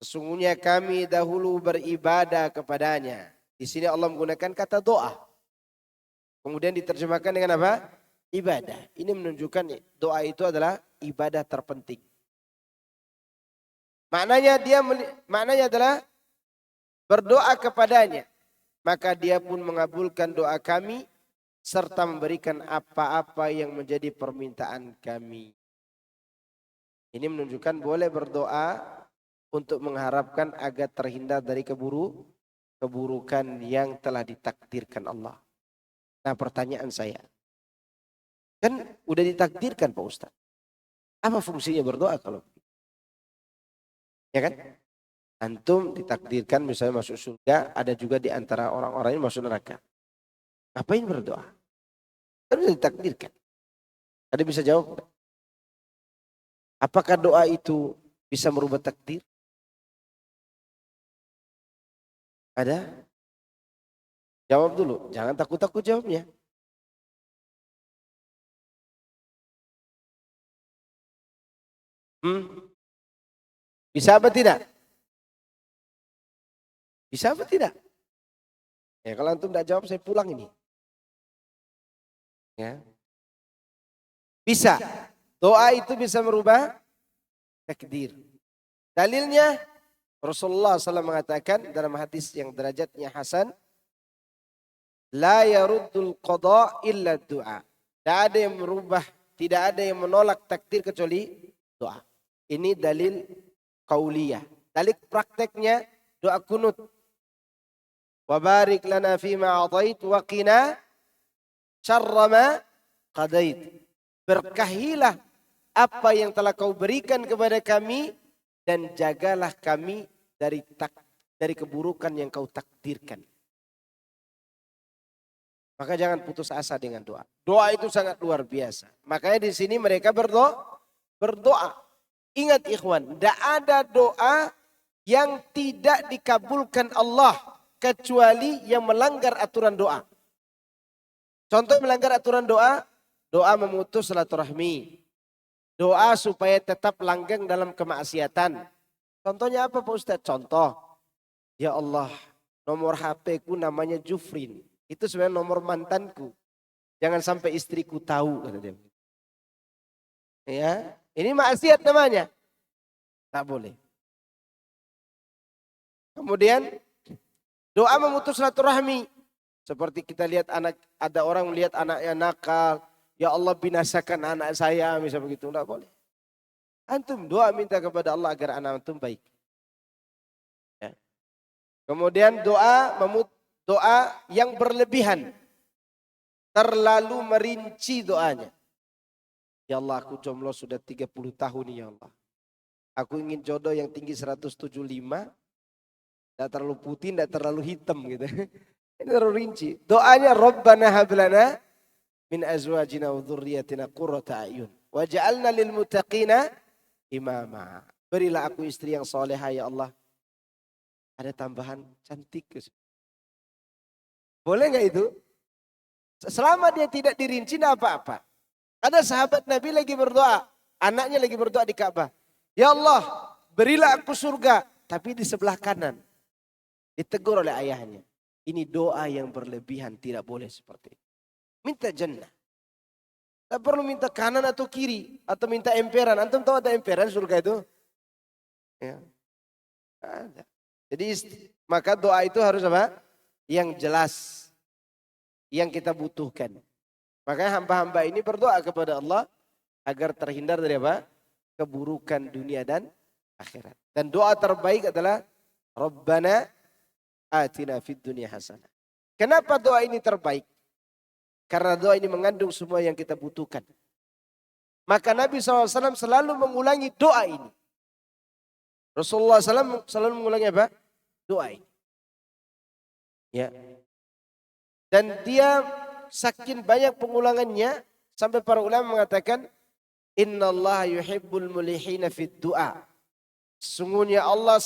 Sesungguhnya kami dahulu beribadah kepadanya. Di sini Allah menggunakan kata doa. Kemudian diterjemahkan dengan apa? Ibadah. Ini menunjukkan doa itu adalah ibadah terpenting. Maknanya adalah berdoa kepadanya. Maka dia pun mengabulkan doa kami serta memberikan apa-apa yang menjadi permintaan kami. Ini menunjukkan boleh berdoa untuk mengharapkan agar terhindar dari keburukan yang telah ditakdirkan Allah. Nah, pertanyaan saya, kan udah ditakdirkan Pak Ustaz. Apa fungsinya berdoa kalau begitu? Ya kan? Antum ditakdirkan misalnya masuk surga, ada juga di antara orang-orang yang masuk neraka. Ngapain berdoa? Kan udah ditakdirkan. Ada bisa jawab? Apakah doa itu bisa merubah takdir? Ada? Jawab dulu. Jangan takut-takut jawabnya. Bisa apa tidak? Bisa apa tidak? Ya kalau antum tidak jawab saya pulang ini. Ya. Bisa. Doa itu bisa merubah takdir. Dalilnya Rasulullah SAW mengatakan dalam hadis yang derajatnya hasan, la yaruddul qada illa du'a. Tidak ada yang merubah, tidak ada yang menolak takdir kecuali doa. Ini dalil qauliyah. Dalil prakteknya doa kunut. Wa barik lana fima atait wa qina syarra ma qadait. Berkahilah apa yang telah kau berikan kepada kami dan jagalah kami dari keburukan yang kau takdirkan. Maka jangan putus asa dengan doa. Doa itu sangat luar biasa. Makanya di sini mereka berdoa. Ingat ikhwan, tidak ada doa yang tidak dikabulkan Allah kecuali yang melanggar aturan doa. Contoh melanggar aturan doa, doa memutus silaturahmi. Doa supaya tetap langgeng dalam kemaksiatan. Contohnya apa Pak Ustaz? Contoh, ya Allah, nomor HP ku namanya Jufrin. Itu sebenarnya nomor mantanku. Jangan sampai istriku tahu, kata dia. Ya, ini maksiat namanya. Tak boleh. Kemudian doa memutus silaturahmi. Seperti kita lihat ada orang melihat anaknya nakal, ya Allah binasakan anak saya, misalnya begitu, enggak boleh. Antum doa minta kepada Allah agar anak antum baik. Ya. Kemudian doa yang berlebihan. Terlalu merinci doanya. Ya Allah, aku jomblo sudah 30 tahun ya Allah. Aku ingin jodoh yang tinggi 175. Tidak terlalu putih, tidak terlalu hitam gitu. Ini terlalu rinci. Doanya Rabbana hablana min azwajina wa dzurriyyatina qurrata a'yun waj'alna lil muttaqina imama. Berilah aku istri yang salehah ya Allah. Ada tambahan cantik. Boleh enggak itu? Selama dia tidak dirinci enggak apa-apa. Ada sahabat Nabi lagi berdoa, anaknya lagi berdoa di Ka'bah. Ya Allah, berilah aku surga, tapi di sebelah kanan. Ditegur oleh ayahnya. Ini doa yang berlebihan, tidak boleh seperti itu. Minta jannah. Tak perlu minta kanan atau kiri. Atau minta emperan. Antum tahu ada emperan surga itu? Ya. Ada. Jadi maka doa itu harus apa? Yang jelas. Yang kita butuhkan. Makanya hamba-hamba ini berdoa kepada Allah. Agar terhindar dari apa? Keburukan dunia dan akhirat. Dan doa terbaik adalah Rabbana atina fid dunya hasanah. Kenapa doa ini terbaik? Karena doa ini mengandung semua yang kita butuhkan. Maka Nabi SAW selalu mengulangi doa ini. Rasulullah SAW selalu mengulangi apa? Doa ini. Ya. Dan dia saking banyak pengulangannya sampai para ulama mengatakan innallaha yuhibbul mulihina fid du'a. Sesungguhnya Allah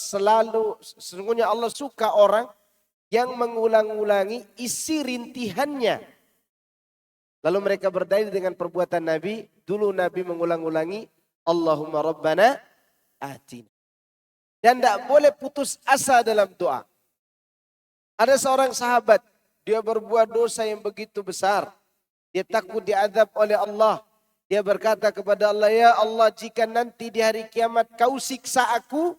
suka orang yang mengulang-ulangi isi rintihannya. Lalu mereka berdalil dengan perbuatan Nabi. Dulu Nabi mengulang-ulangi Allahumma Rabbana atina. Dan tidak boleh putus asa dalam doa. Ada seorang sahabat. Dia berbuat dosa yang begitu besar. Dia takut diazab oleh Allah. Dia berkata kepada Allah, ya Allah jika nanti di hari kiamat kau siksa aku.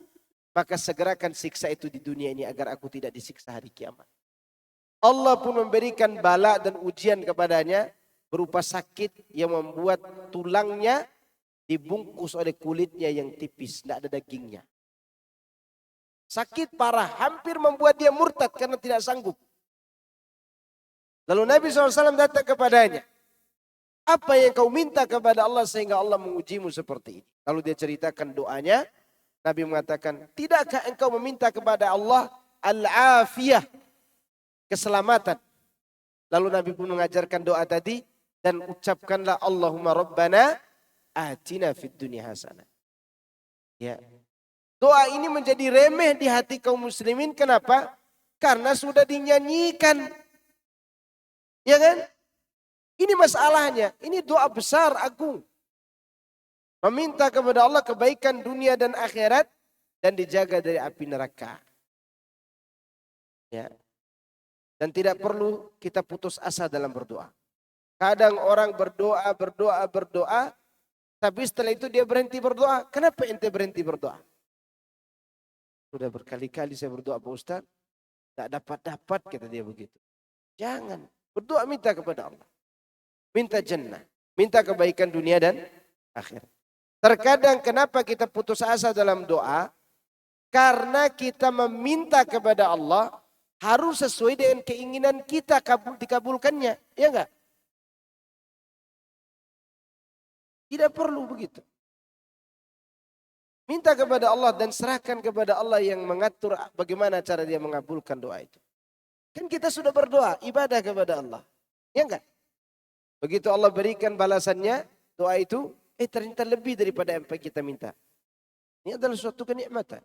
Maka segerakan siksa itu di dunia ini agar aku tidak disiksa hari kiamat. Allah pun memberikan bala dan ujian kepadanya. Berupa sakit yang membuat tulangnya dibungkus oleh kulitnya yang tipis. Tidak ada dagingnya. Sakit parah, hampir membuat dia murtad karena tidak sanggup. Lalu Nabi SAW datang kepadanya. Apa yang kau minta kepada Allah sehingga Allah mengujimu seperti ini? Lalu dia ceritakan doanya. Nabi mengatakan, tidakkah engkau meminta kepada Allah al-afiyah, keselamatan? Lalu Nabi pun mengajarkan doa tadi. Dan ucapkanlah Allahumma Rabbana atina fid dunya hasanah. Ya. Doa ini menjadi remeh di hati kaum muslimin. Kenapa? Karena sudah dinyanyikan. Ya kan? Ini masalahnya. Ini doa besar, agung. Meminta kepada Allah kebaikan dunia dan akhirat. Dan dijaga dari api neraka. Ya. Dan tidak perlu kita putus asa dalam berdoa. Kadang orang berdoa. Tapi setelah itu dia berhenti berdoa. Kenapa ente berhenti berdoa? Sudah berkali-kali saya berdoa Pak Ustaz. Tak dapat-dapat kata dia begitu. Jangan. Berdoa minta kepada Allah. Minta jannah. Minta kebaikan dunia dan akhirat. Terkadang kenapa kita putus asa dalam doa? Karena kita meminta kepada Allah. Harus sesuai dengan keinginan kita dikabulkannya. Ya enggak? Tidak perlu begitu. Minta kepada Allah dan serahkan kepada Allah yang mengatur bagaimana cara dia mengabulkan doa itu. Kan kita sudah berdoa, ibadah kepada Allah. Ya enggak? Begitu Allah berikan balasannya, doa itu, ternyata lebih daripada apa yang kita minta. Ini adalah suatu kenikmatan.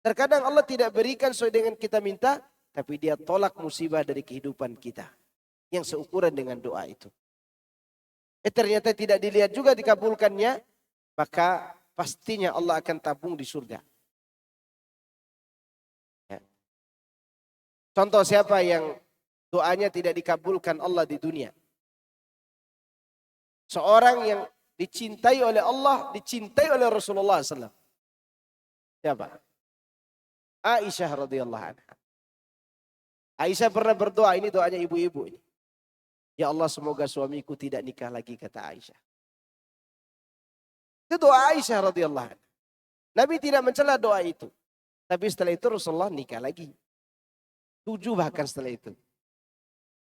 Terkadang Allah tidak berikan sesuai dengan kita minta, tapi dia tolak musibah dari kehidupan kita. Yang seukuran dengan doa itu. Ternyata tidak dilihat juga dikabulkannya, maka pastinya Allah akan tabung di surga. Ya. Contoh siapa yang doanya tidak dikabulkan Allah di dunia? Seorang yang dicintai oleh Allah, dicintai oleh Rasulullah SAW. Siapa? Aisyah radhiyallahu anha. Aisyah pernah berdoa, ini doanya ibu-ibu ini. Ya Allah, semoga suamiku tidak nikah lagi, kata Aisyah. Itu doa Aisyah radhiyallahu anha. Nabi tidak mencela doa itu. Tapi setelah itu Rasulullah nikah lagi. 7 bahkan setelah itu.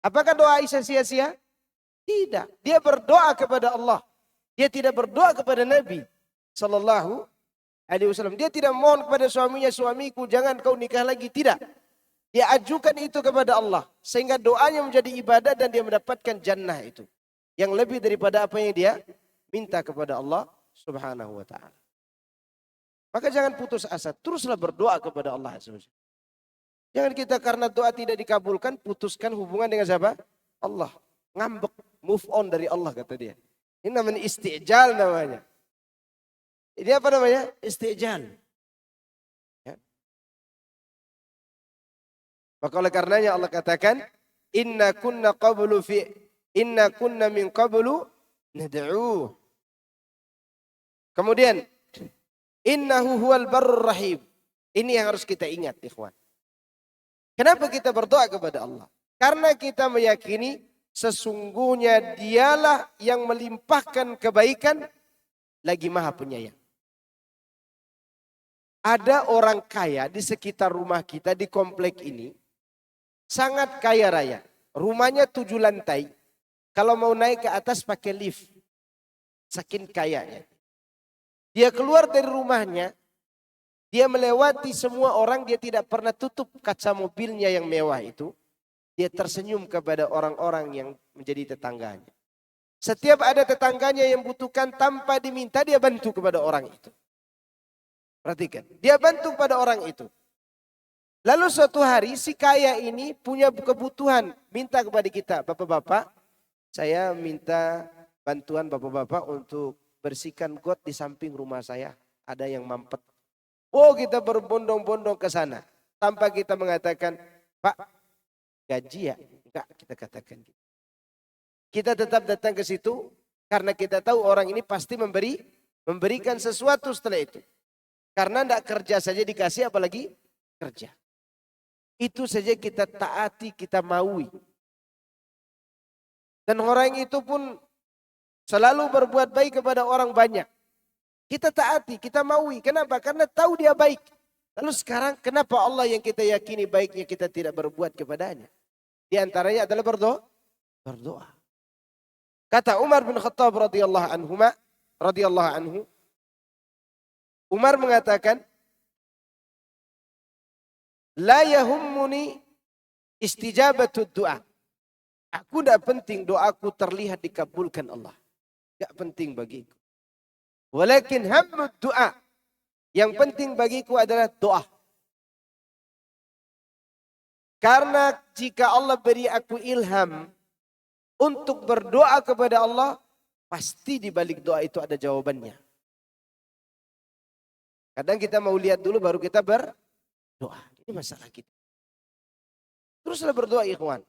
Apakah doa Aisyah sia-sia? Tidak. Dia berdoa kepada Allah. Dia tidak berdoa kepada Nabi sallallahu alaihi wasallam. Dia tidak mohon kepada suaminya, suamiku jangan kau nikah lagi. Tidak. Dia ajukan itu kepada Allah. Sehingga doanya menjadi ibadah dan dia mendapatkan jannah itu. Yang lebih daripada apa yang dia minta kepada Allah subhanahu wa ta'ala. Maka jangan putus asa. Teruslah berdoa kepada Allah. Jangan kita karena doa tidak dikabulkan, putuskan hubungan dengan siapa? Allah. Ngambek. Move on dari Allah kata dia. Ini namanya istijal namanya. Ini apa namanya? Istijal. Maka oleh karenanya Allah katakan, inna kunna min qablu nad'u. Kemudian, innahu huwal barrur rahim. Ini yang harus kita ingat, ikhwan. Kenapa kita berdoa kepada Allah? Karena kita meyakini sesungguhnya dialah yang melimpahkan kebaikan lagi maha penyayang. Ada orang kaya di sekitar rumah kita di komplek ini. Sangat kaya raya. Rumahnya 7 lantai. Kalau mau naik ke atas pakai lift. Saking kayanya. Dia keluar dari rumahnya. Dia melewati semua orang. Dia tidak pernah tutup kaca mobilnya yang mewah itu. Dia tersenyum kepada orang-orang yang menjadi tetangganya. Setiap ada tetangganya yang butuhkan tanpa diminta, dia bantu kepada orang itu. Perhatikan. Dia bantu pada orang itu. Lalu suatu hari si kaya ini punya kebutuhan. Minta kepada kita, bapak-bapak, saya minta bantuan bapak-bapak untuk bersihkan got di samping rumah saya. Ada yang mampet. Oh, kita berbondong-bondong ke sana. Tanpa kita mengatakan, Pak, gaji ya? Enggak, kita katakan. Kita tetap datang ke situ karena kita tahu orang ini pasti memberikan sesuatu setelah itu. Karena enggak kerja saja dikasih, apalagi kerja. Itu saja kita taati, kita maui. Dan orang itu pun selalu berbuat baik kepada orang banyak. Kita taati, kita maui. Kenapa? Karena tahu dia baik. Lalu sekarang kenapa Allah yang kita yakini baiknya kita tidak berbuat kepadanya? Di antaranya adalah berdoa. Kata Umar bin Khattab radhiyallahu anhu, Umar mengatakan, la yahummuni istijabatud du'a. Aku tidak penting doaku terlihat dikabulkan Allah. Tidak penting bagiku. Walakin hammud du'a. Yang penting bagiku adalah doa. Karena jika Allah beri aku ilham untuk berdoa kepada Allah, pasti di balik doa itu ada jawabannya. Kadang kita mau lihat dulu baru kita berdoa. Ini masalah kita. Teruslah berdoa ikhwan.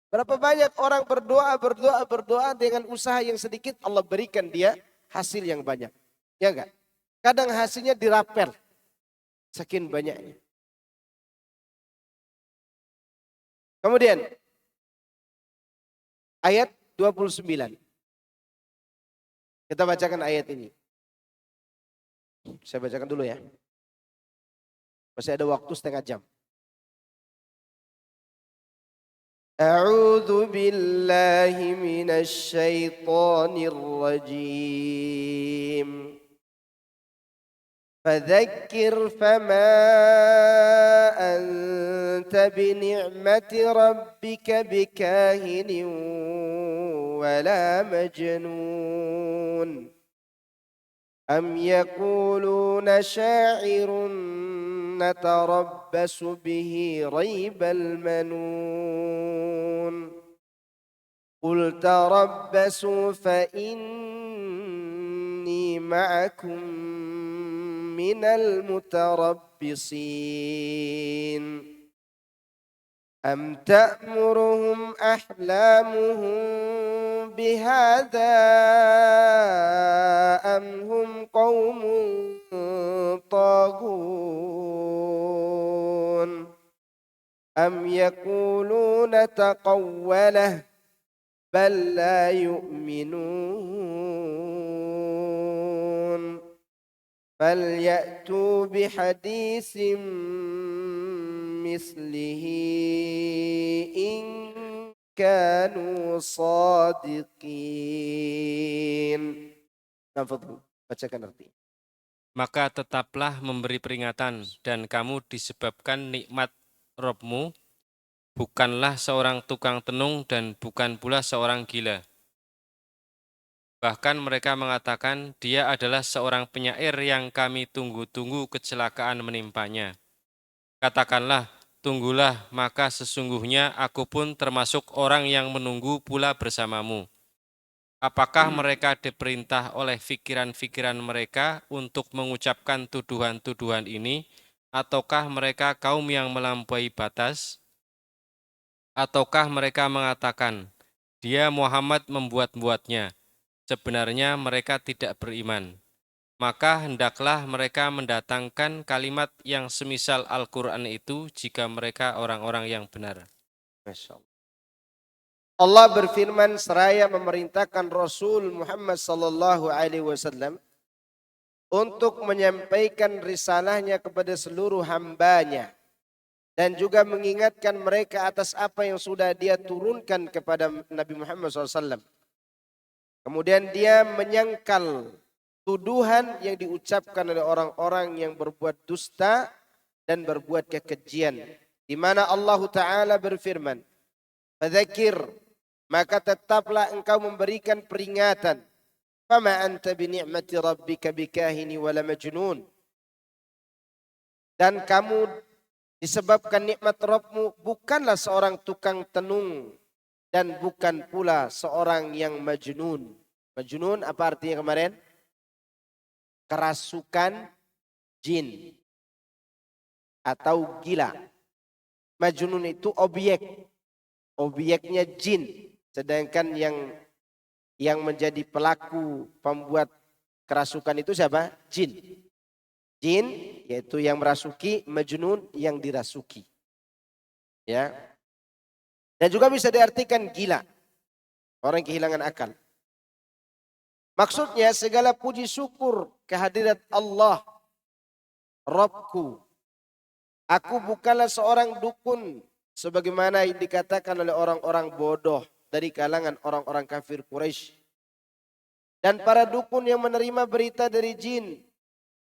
Berapa banyak orang berdoa dengan usaha yang sedikit, Allah berikan dia hasil yang banyak. Ya enggak? Kadang hasilnya dirapel. Saking banyaknya. Kemudian ayat 29. Kita bacakan ayat ini. Saya bacakan dulu ya. Masih ada waktu setengah jam. A'udzu billahi minasy syaithanir rajim. Fadzakir fama anta bini'mati rabbika bikahinin wala majnun. Am yakuluna sya'irun نتربص به ريب المنون قل تربصوا فإني معكم من المتربصين أم تأمرهم أحلامهم بهذا أم هم قوم طاغون أم يقولون تقوله بل لا يؤمنون فليأتوا بحديث مثله إن كانوا صادقين. Tafadhol, bacakan arti. Maka tetaplah memberi peringatan, dan kamu disebabkan nikmat Rabb-Mu, bukanlah seorang tukang tenung dan bukan pula seorang gila. Bahkan mereka mengatakan dia adalah seorang penyair yang kami tunggu-tunggu kecelakaan menimpanya. Katakanlah, tunggulah, maka sesungguhnya aku pun termasuk orang yang menunggu pula bersamamu. Apakah mereka diperintah oleh pikiran-pikiran mereka untuk mengucapkan tuduhan-tuduhan ini, ataukah mereka kaum yang melampaui batas? Ataukah mereka mengatakan, dia Muhammad membuat-buatnya, sebenarnya mereka tidak beriman. Maka hendaklah mereka mendatangkan kalimat yang semisal Al-Quran itu jika mereka orang-orang yang benar. Masya Allah. Allah berfirman seraya memerintahkan Rasul Muhammad sallallahu alaihi wasallam untuk menyampaikan risalahnya kepada seluruh hambanya dan juga mengingatkan mereka atas apa yang sudah dia turunkan kepada Nabi Muhammad SAW. Kemudian dia menyangkal tuduhan yang diucapkan oleh orang-orang yang berbuat dusta dan berbuat kekejian. Di mana Allah Ta'ala berfirman, fadzakir, maka tetaplah engkau memberikan peringatan. Fama anta bini'mati rabbika bikahini wala majnun. Dan kamu disebabkan nikmat Rabbmu bukanlah seorang tukang tenung dan bukan pula seorang yang majnun. Majnun apa artinya kemarin? Kerasukan jin atau gila. Majnun itu objek. Objeknya jin. Sedangkan yang menjadi pelaku pembuat kerasukan itu siapa? Jin. Jin yaitu yang merasuki, majnun yang dirasuki. Ya. Dan juga bisa diartikan gila. Orang yang kehilangan akal. Maksudnya segala puji syukur kehadirat Allah, Rabbku, Aku bukanlah seorang dukun sebagaimana yang dikatakan oleh orang-orang bodoh dari kalangan orang-orang kafir Quraisy dan para dukun yang menerima berita dari jin,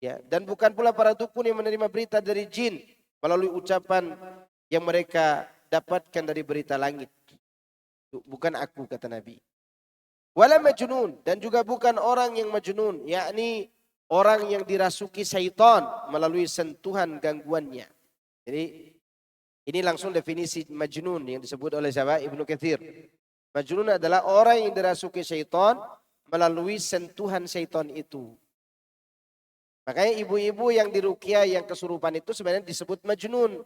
ya, dan bukan pula para dukun yang menerima berita dari jin melalui ucapan yang mereka dapatkan dari berita langit. Bukan aku, kata Nabi. Wala majnun, dan juga bukan orang yang majnun, yakni orang yang dirasuki syaitan melalui sentuhan gangguannya. Jadi ini langsung definisi majnun yang disebut oleh siapa? Ibnu Katsir. Majnun adalah orang yang dirasuki syaitan melalui sentuhan syaitan itu. Makanya ibu-ibu yang diruqyah yang kesurupan itu sebenarnya disebut majnun.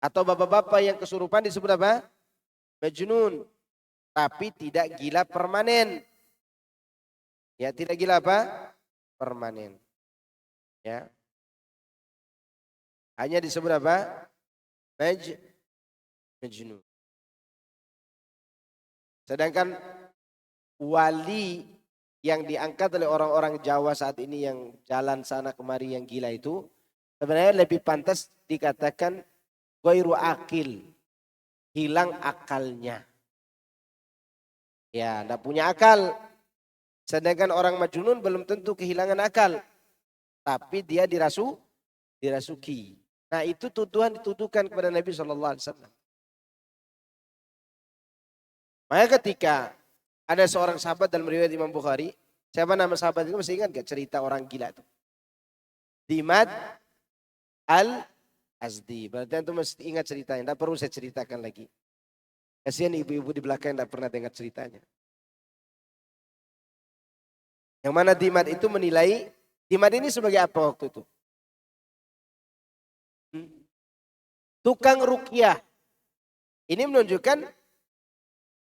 Atau bapak-bapak yang kesurupan disebut apa? Majnun. Tapi tidak gila permanen. Ya, tidak gila apa? Permanen. Ya. Hanya disebut apa? Majnun. Sedangkan wali yang diangkat oleh orang-orang Jawa saat ini yang jalan sana kemari yang gila itu sebenarnya lebih pantas dikatakan ghairu akil, hilang akalnya. Ya, enggak punya akal. Sedangkan orang majnun belum tentu kehilangan akal, tapi dia dirasuki. Nah, itu tuduhan dituduhkan kepada Nabi SAW. Maka ketika ada seorang sahabat dalam riwayat Imam Bukhari, siapa nama sahabat itu, masih ingat gak cerita orang gila itu? Dimad Al-Azdi. Berarti itu mesti ingat ceritanya, tidak perlu saya ceritakan lagi. Kasihan ibu-ibu di belakang tidak pernah dengar ceritanya. Yang mana Dimad itu menilai, Dimad ini sebagai apa waktu itu? Tukang ruqyah. Ini menunjukkan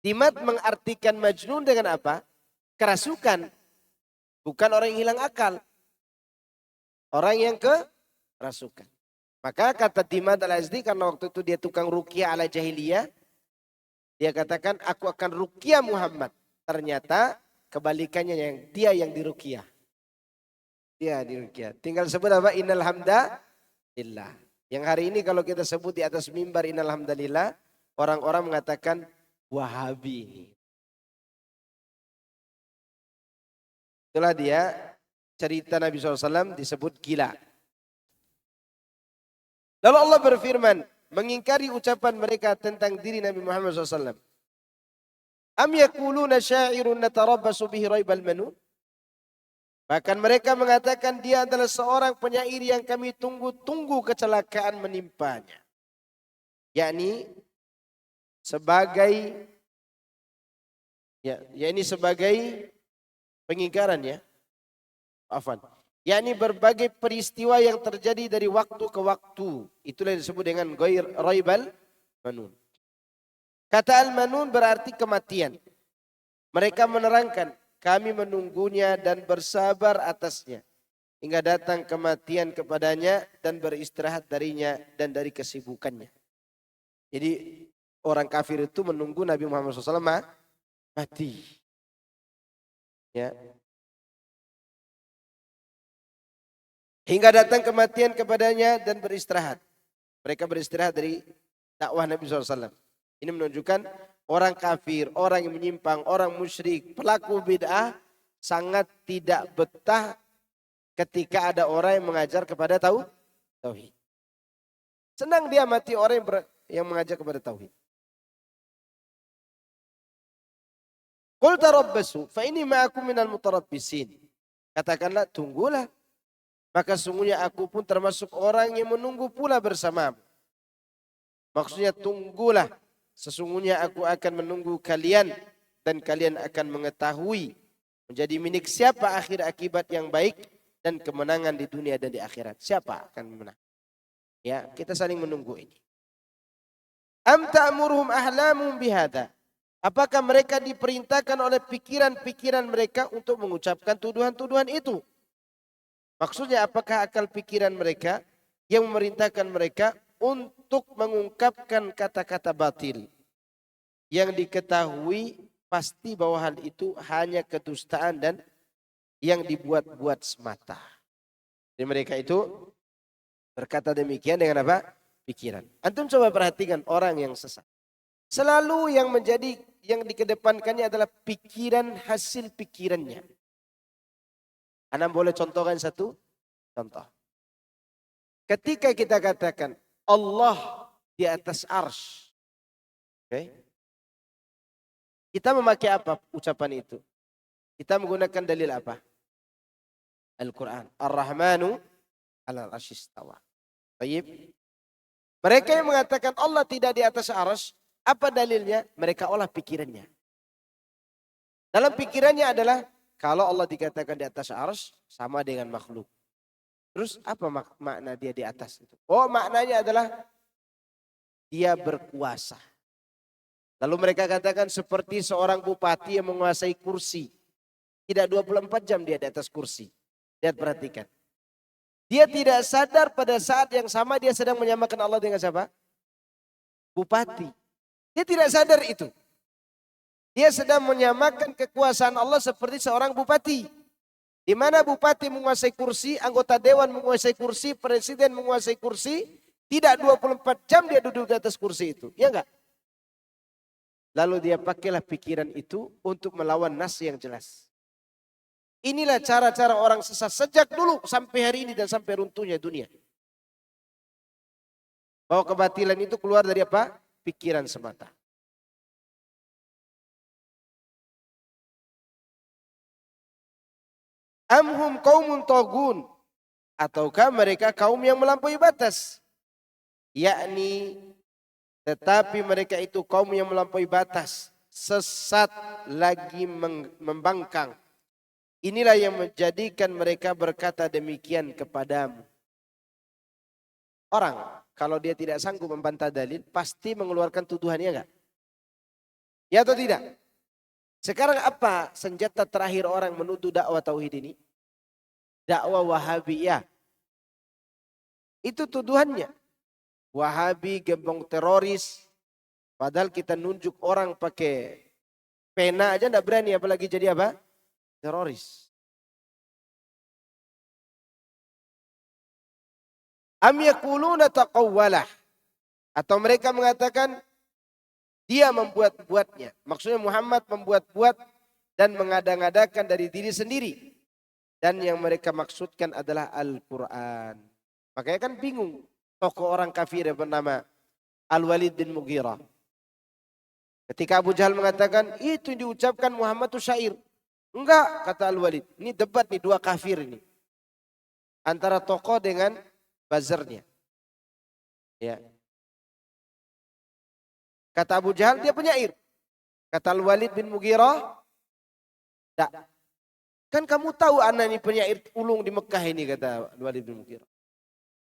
Dimad mengartikan majnun dengan apa? Kerasukan. Bukan orang yang hilang akal. Orang yang kerasukan. Maka kata Dimad Al-Azdi, karena waktu itu dia tukang ruqyah ala jahiliyah, dia katakan, aku akan ruqyah Muhammad. Ternyata kebalikannya, dia yang diruqyah. Dia diruqyah. Tinggal sebut apa? Innal hamdalillah. Yang hari ini kalau kita sebut di atas mimbar innal hamdalillah, orang-orang mengatakan Wahabi ini. Itulah dia cerita Nabi SAW disebut gila. Lalu Allah berfirman mengingkari ucapan mereka tentang diri Nabi Muhammad SAW. Am yakuluna syairun natarabbasu bihi raibal manun. Bahkan mereka mengatakan dia adalah seorang penyair yang kami tunggu-tunggu kecelakaan menimpanya. Yakni sebagai ini sebagai pengingkaran ya. Afwan. Yakni berbagai peristiwa yang terjadi dari waktu ke waktu. Itulah yang disebut dengan raibal manun. Kata al-manun berarti kematian. Mereka menerangkan, kami menunggunya dan bersabar atasnya hingga datang kematian kepadanya dan beristirahat darinya dan dari kesibukannya. Jadi orang kafir itu menunggu Nabi Muhammad SAW mati. Ya. Hingga datang kematian kepadanya dan beristirahat. Mereka beristirahat dari dakwah Nabi SAW. Ini menunjukkan orang kafir, orang yang menyimpang, orang musyrik, pelaku bid'ah sangat tidak betah ketika ada orang yang mengajar kepada tauhid. Senang dia mati orang yang mengajar kepada tauhid. Qul tarabbasu fa inni ma'akum minal mutarabbisin. Katakanlah, tunggulah. Maka sungguhnya aku pun termasuk orang yang menunggu pula bersamamu. Maksudnya tunggulah. Sesungguhnya aku akan menunggu kalian dan kalian akan mengetahui menjadi milik siapa akhir akibat yang baik dan kemenangan di dunia dan di akhirat. Siapa akan menang? Ya, kita saling menunggu ini. Am ta'muruhum ahlamuhum bihadza? Apakah mereka diperintahkan oleh pikiran-pikiran mereka untuk mengucapkan tuduhan-tuduhan itu? Maksudnya apakah akal pikiran mereka yang memerintahkan mereka untuk mengungkapkan kata-kata batil yang diketahui pasti bahwa hal itu hanya kedustaan dan yang dibuat-buat semata. Jadi mereka itu Berkata demikian dengan apa? Pikiran. Antum coba perhatikan orang yang sesat. Selalu yang dikedepankannya adalah pikiran, hasil pikirannya. Anda boleh contohkan satu contoh. Ketika kita katakan Allah di atas arsy, okay? Kita memakai apa ucapan itu? Kita menggunakan dalil apa? Al-Quran. Ar-Rahmanu ala arsy istawa. Baik. Mereka yang mengatakan Allah tidak di atas arsy, apa dalilnya? Mereka olah pikirannya. Dalam pikirannya adalah kalau Allah dikatakan di atas arsy sama dengan makhluk. Terus apa makna dia di atas itu? Oh, maknanya adalah dia berkuasa. Lalu mereka katakan seperti seorang bupati yang menguasai kursi. Tidak 24 jam dia di atas kursi. Lihat, perhatikan. Dia tidak sadar pada saat yang sama dia sedang menyamakan Allah dengan siapa? Bupati. Dia tidak sadar itu. Dia sedang menyamakan kekuasaan Allah seperti seorang bupati. Di mana bupati menguasai kursi, anggota dewan menguasai kursi, presiden menguasai kursi, tidak 24 jam dia duduk di atas kursi itu. Ya enggak? Lalu dia pakailah pikiran itu untuk melawan nas yang jelas. Inilah cara-cara orang sesat sejak dulu sampai hari ini dan sampai runtuhnya dunia. Bahwa kebatilan itu keluar dari apa? Pikiran semata. Amhum qaumun tagun, ataukah mereka kaum yang melampaui batas? Yakni tetapi mereka itu kaum yang melampaui batas, sesat lagi membangkang. Inilah yang menjadikan mereka berkata demikian kepadamu. Orang kalau dia tidak sanggup membantah dalil pasti mengeluarkan tuduhannya enggak? Ya atau tidak? Sekarang apa senjata terakhir orang menuduh dakwah tauhid ini? Dakwah Wahabiyah. Itu tuduhannya. Wahabi, gembong teroris. Padahal kita nunjuk orang pakai pena aja enggak berani, apalagi jadi apa? Teroris. Am yaquluna taqawwalah. Atau mereka mengatakan dia membuat-buatnya. Maksudnya Muhammad membuat-buat dan mengada-ngadakan dari diri sendiri. Dan yang mereka maksudkan adalah Al-Quran. Makanya kan bingung. Tokoh orang kafir yang bernama Al-Walid bin Mughirah. Ketika Abu Jahal mengatakan itu yang diucapkan Muhammad itu syair. Enggak, kata Al-Walid. Ini debat nih, dua kafir ini. Antara tokoh dengan buzzernya. Ya. Kata Abu Jahal dia penyair. Kata Al-Walid bin Mughirah, tak. Kan kamu tahu anak ini penyair ulung di Mekah ini, kata Al-Walid bin Mughirah.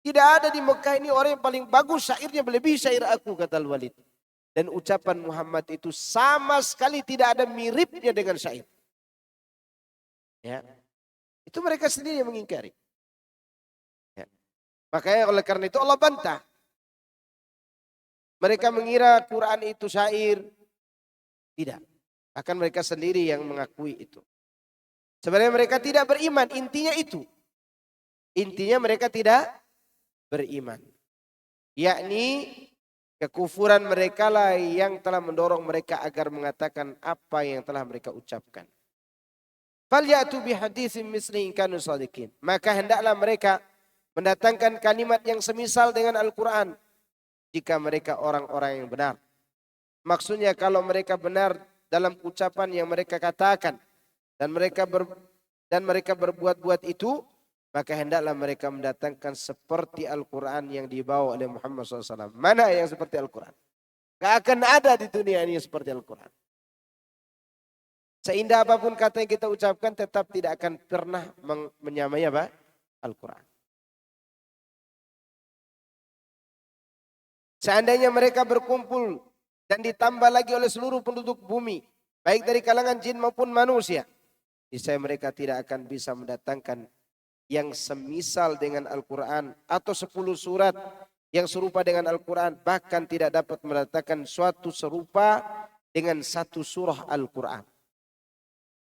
Tidak ada di Mekah ini orang yang paling bagus syairnya melebihi syair aku, kata Al-Walid. Dan ucapan Muhammad itu sama sekali tidak ada miripnya dengan syair. Ya. Itu mereka sendiri yang mengingkari. Ya. Makanya oleh karena itu Allah bantah. Mereka mengira Quran itu syair. Tidak. Akan mereka sendiri yang mengakui itu. Sebenarnya mereka tidak beriman. Intinya itu. Intinya mereka tidak beriman. Yakni kekufuran mereka lah yang telah mendorong mereka agar mengatakan apa yang telah mereka ucapkan. Falyatu bihaditsin misli in kanu shadiqin. Maka hendaklah mereka mendatangkan kalimat yang semisal dengan Al-Quran. Jika mereka orang-orang yang benar. Maksudnya kalau mereka benar dalam ucapan yang mereka katakan. Dan mereka berbuat-buat itu. Maka hendaklah mereka mendatangkan seperti Al-Quran yang dibawa oleh Muhammad SAW. Mana yang seperti Al-Quran? Gak akan ada di dunia ini seperti Al-Quran. Seindah apapun kata yang kita ucapkan tetap tidak akan pernah menyamai apa? Al-Quran. Seandainya mereka berkumpul dan ditambah lagi oleh seluruh penduduk bumi, baik dari kalangan jin maupun manusia, niscaya mereka tidak akan bisa mendatangkan yang semisal dengan Al-Quran atau 10 surat yang serupa dengan Al-Quran, bahkan tidak dapat mendatangkan suatu serupa dengan satu surah Al-Quran.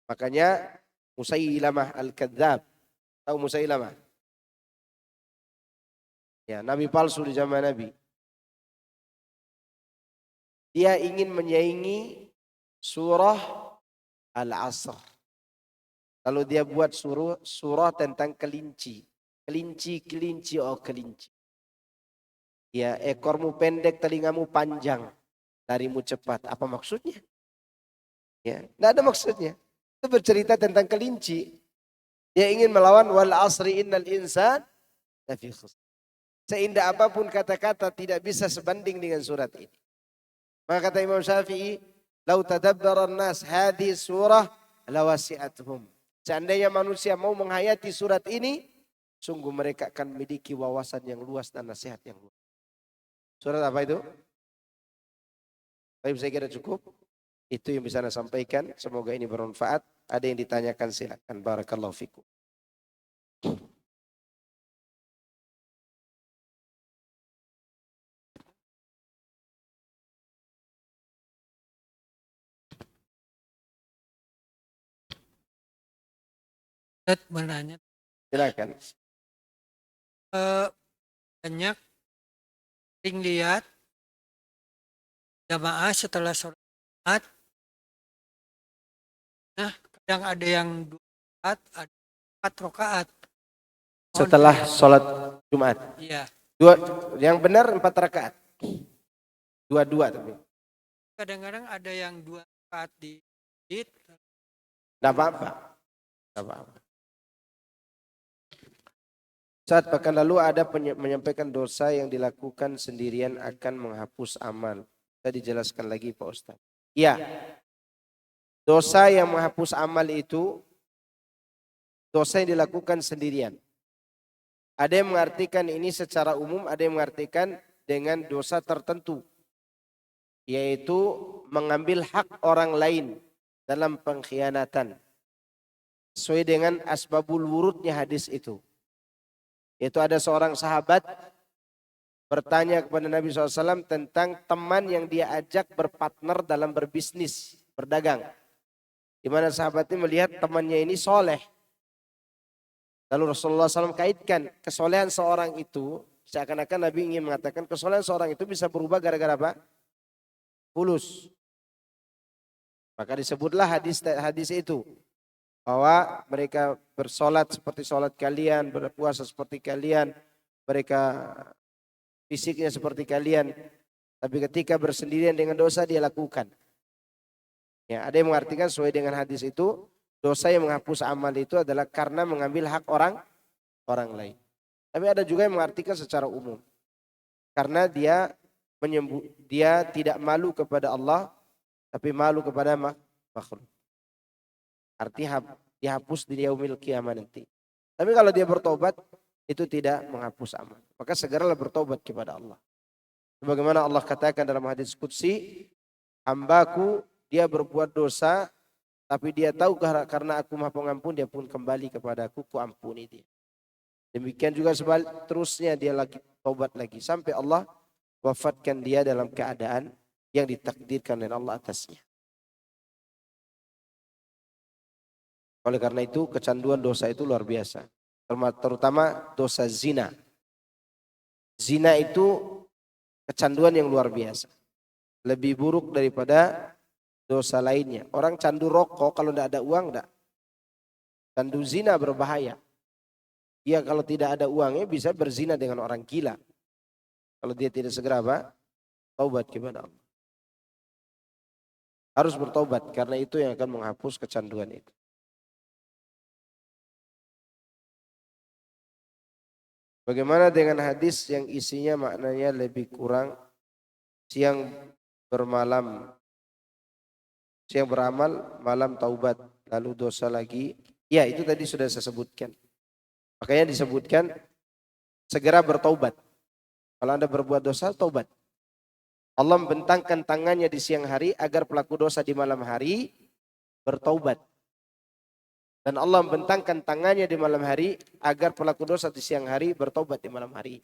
Makanya Musailamah Al-Kadzab, tahu Musailamah? Ya, nabi palsu di zaman Nabi. Dia ingin menyaingi surah Al-Asr. Lalu dia buat surah tentang kelinci. Kelinci, oh kelinci. Ya, ekormu pendek, telingamu panjang, larimu cepat. Apa maksudnya? Ya, tidak ada maksudnya. Itu bercerita tentang kelinci. Dia ingin melawan wal asri innal insan lafi khusr. Seindah apapun kata-kata tidak bisa sebanding dengan surat ini. Maka kata Imam Syafi'i, "Lau tadabbara an-nas hadhihi surah lawasi'atuhum." Seandainya manusia mau menghayati surat ini, sungguh mereka akan memiliki wawasan yang luas dan nasihat yang luas. Surat apa itu? Baik, saya kira cukup. Itu yang bisa saya sampaikan. Semoga ini bermanfaat. Ada yang ditanyakan silakan. Barakallahu fikum. Ustaz menanya, Silakan. banyak sering lihat jamaah setelah sholat Jumat, nah kadang ada yang 2 rakaat, ada 4 rakaat. Setelah sholat Jumat. Iya, Yang benar 4 rakaat. Dua tapi. kadang-kadang ada yang 2 rakaat di masjid. Tidak apa-apa. Tidak apa-apa. Saat pekan lalu ada menyampaikan dosa yang dilakukan sendirian akan menghapus amal. Bisa dijelaskan lagi Pak Ustaz? Iya. Dosa yang menghapus amal itu dosa yang dilakukan sendirian. Ada yang mengartikan ini secara umum, ada yang mengartikan dengan dosa tertentu. Yaitu mengambil hak orang lain dalam pengkhianatan. Sesuai dengan asbabul wurudnya hadis itu. Yaitu ada seorang sahabat bertanya kepada Nabi SAW tentang teman yang dia ajak berpartner dalam berbisnis, berdagang. Di mana sahabat ini melihat temannya ini soleh. Lalu Rasulullah SAW kaitkan kesolehan seorang itu, seakan-akan Nabi ingin mengatakan kesolehan seorang itu bisa berubah gara-gara apa? Fulus. Maka disebutlah hadis itu. Bahwa mereka bersolat seperti solat kalian, berpuasa seperti kalian, mereka fisiknya seperti kalian, tapi ketika bersendirian dengan dosa dia lakukan. Ya, ada yang mengartikan sesuai dengan hadis itu, dosa yang menghapus amal itu adalah karena mengambil hak orang lain. Tapi ada juga yang mengartikan secara umum, karena dia tidak malu kepada Allah, tapi malu kepada makhluk. Artinya dihapus di yaumil qiyamah nanti. Tapi kalau dia bertobat itu tidak menghapus amal. Maka segeralah bertobat kepada Allah. Sebagaimana Allah katakan dalam hadis qudsi, hambaku dia berbuat dosa tapi dia tahu karena aku Maha Pengampun dia pun kembali kepadaku, ku ampuni dia. Demikian juga terusnya dia lagi tobat lagi sampai Allah wafatkan dia dalam keadaan yang ditakdirkan oleh Allah atasnya. Oleh karena itu kecanduan dosa itu luar biasa. Terutama dosa zina. Zina itu kecanduan yang luar biasa. Lebih buruk daripada dosa lainnya. Orang candu rokok kalau tidak ada uang tidak. Candu zina berbahaya. Dia kalau tidak ada uangnya bisa berzina dengan orang gila. Kalau dia tidak segera apa? Taubat kepada Allah. Harus bertobat karena itu yang akan menghapus kecanduan itu. Bagaimana dengan hadis yang isinya maknanya lebih kurang siang beramal, malam taubat, lalu dosa lagi. Ya itu tadi sudah saya sebutkan. Makanya disebutkan segera bertaubat. Kalau Anda berbuat dosa, taubat. Allah membentangkan tangannya di siang hari agar pelaku dosa di malam hari bertaubat. Dan Allah membentangkan tangannya di malam hari agar pelaku dosa di siang hari bertobat di malam hari.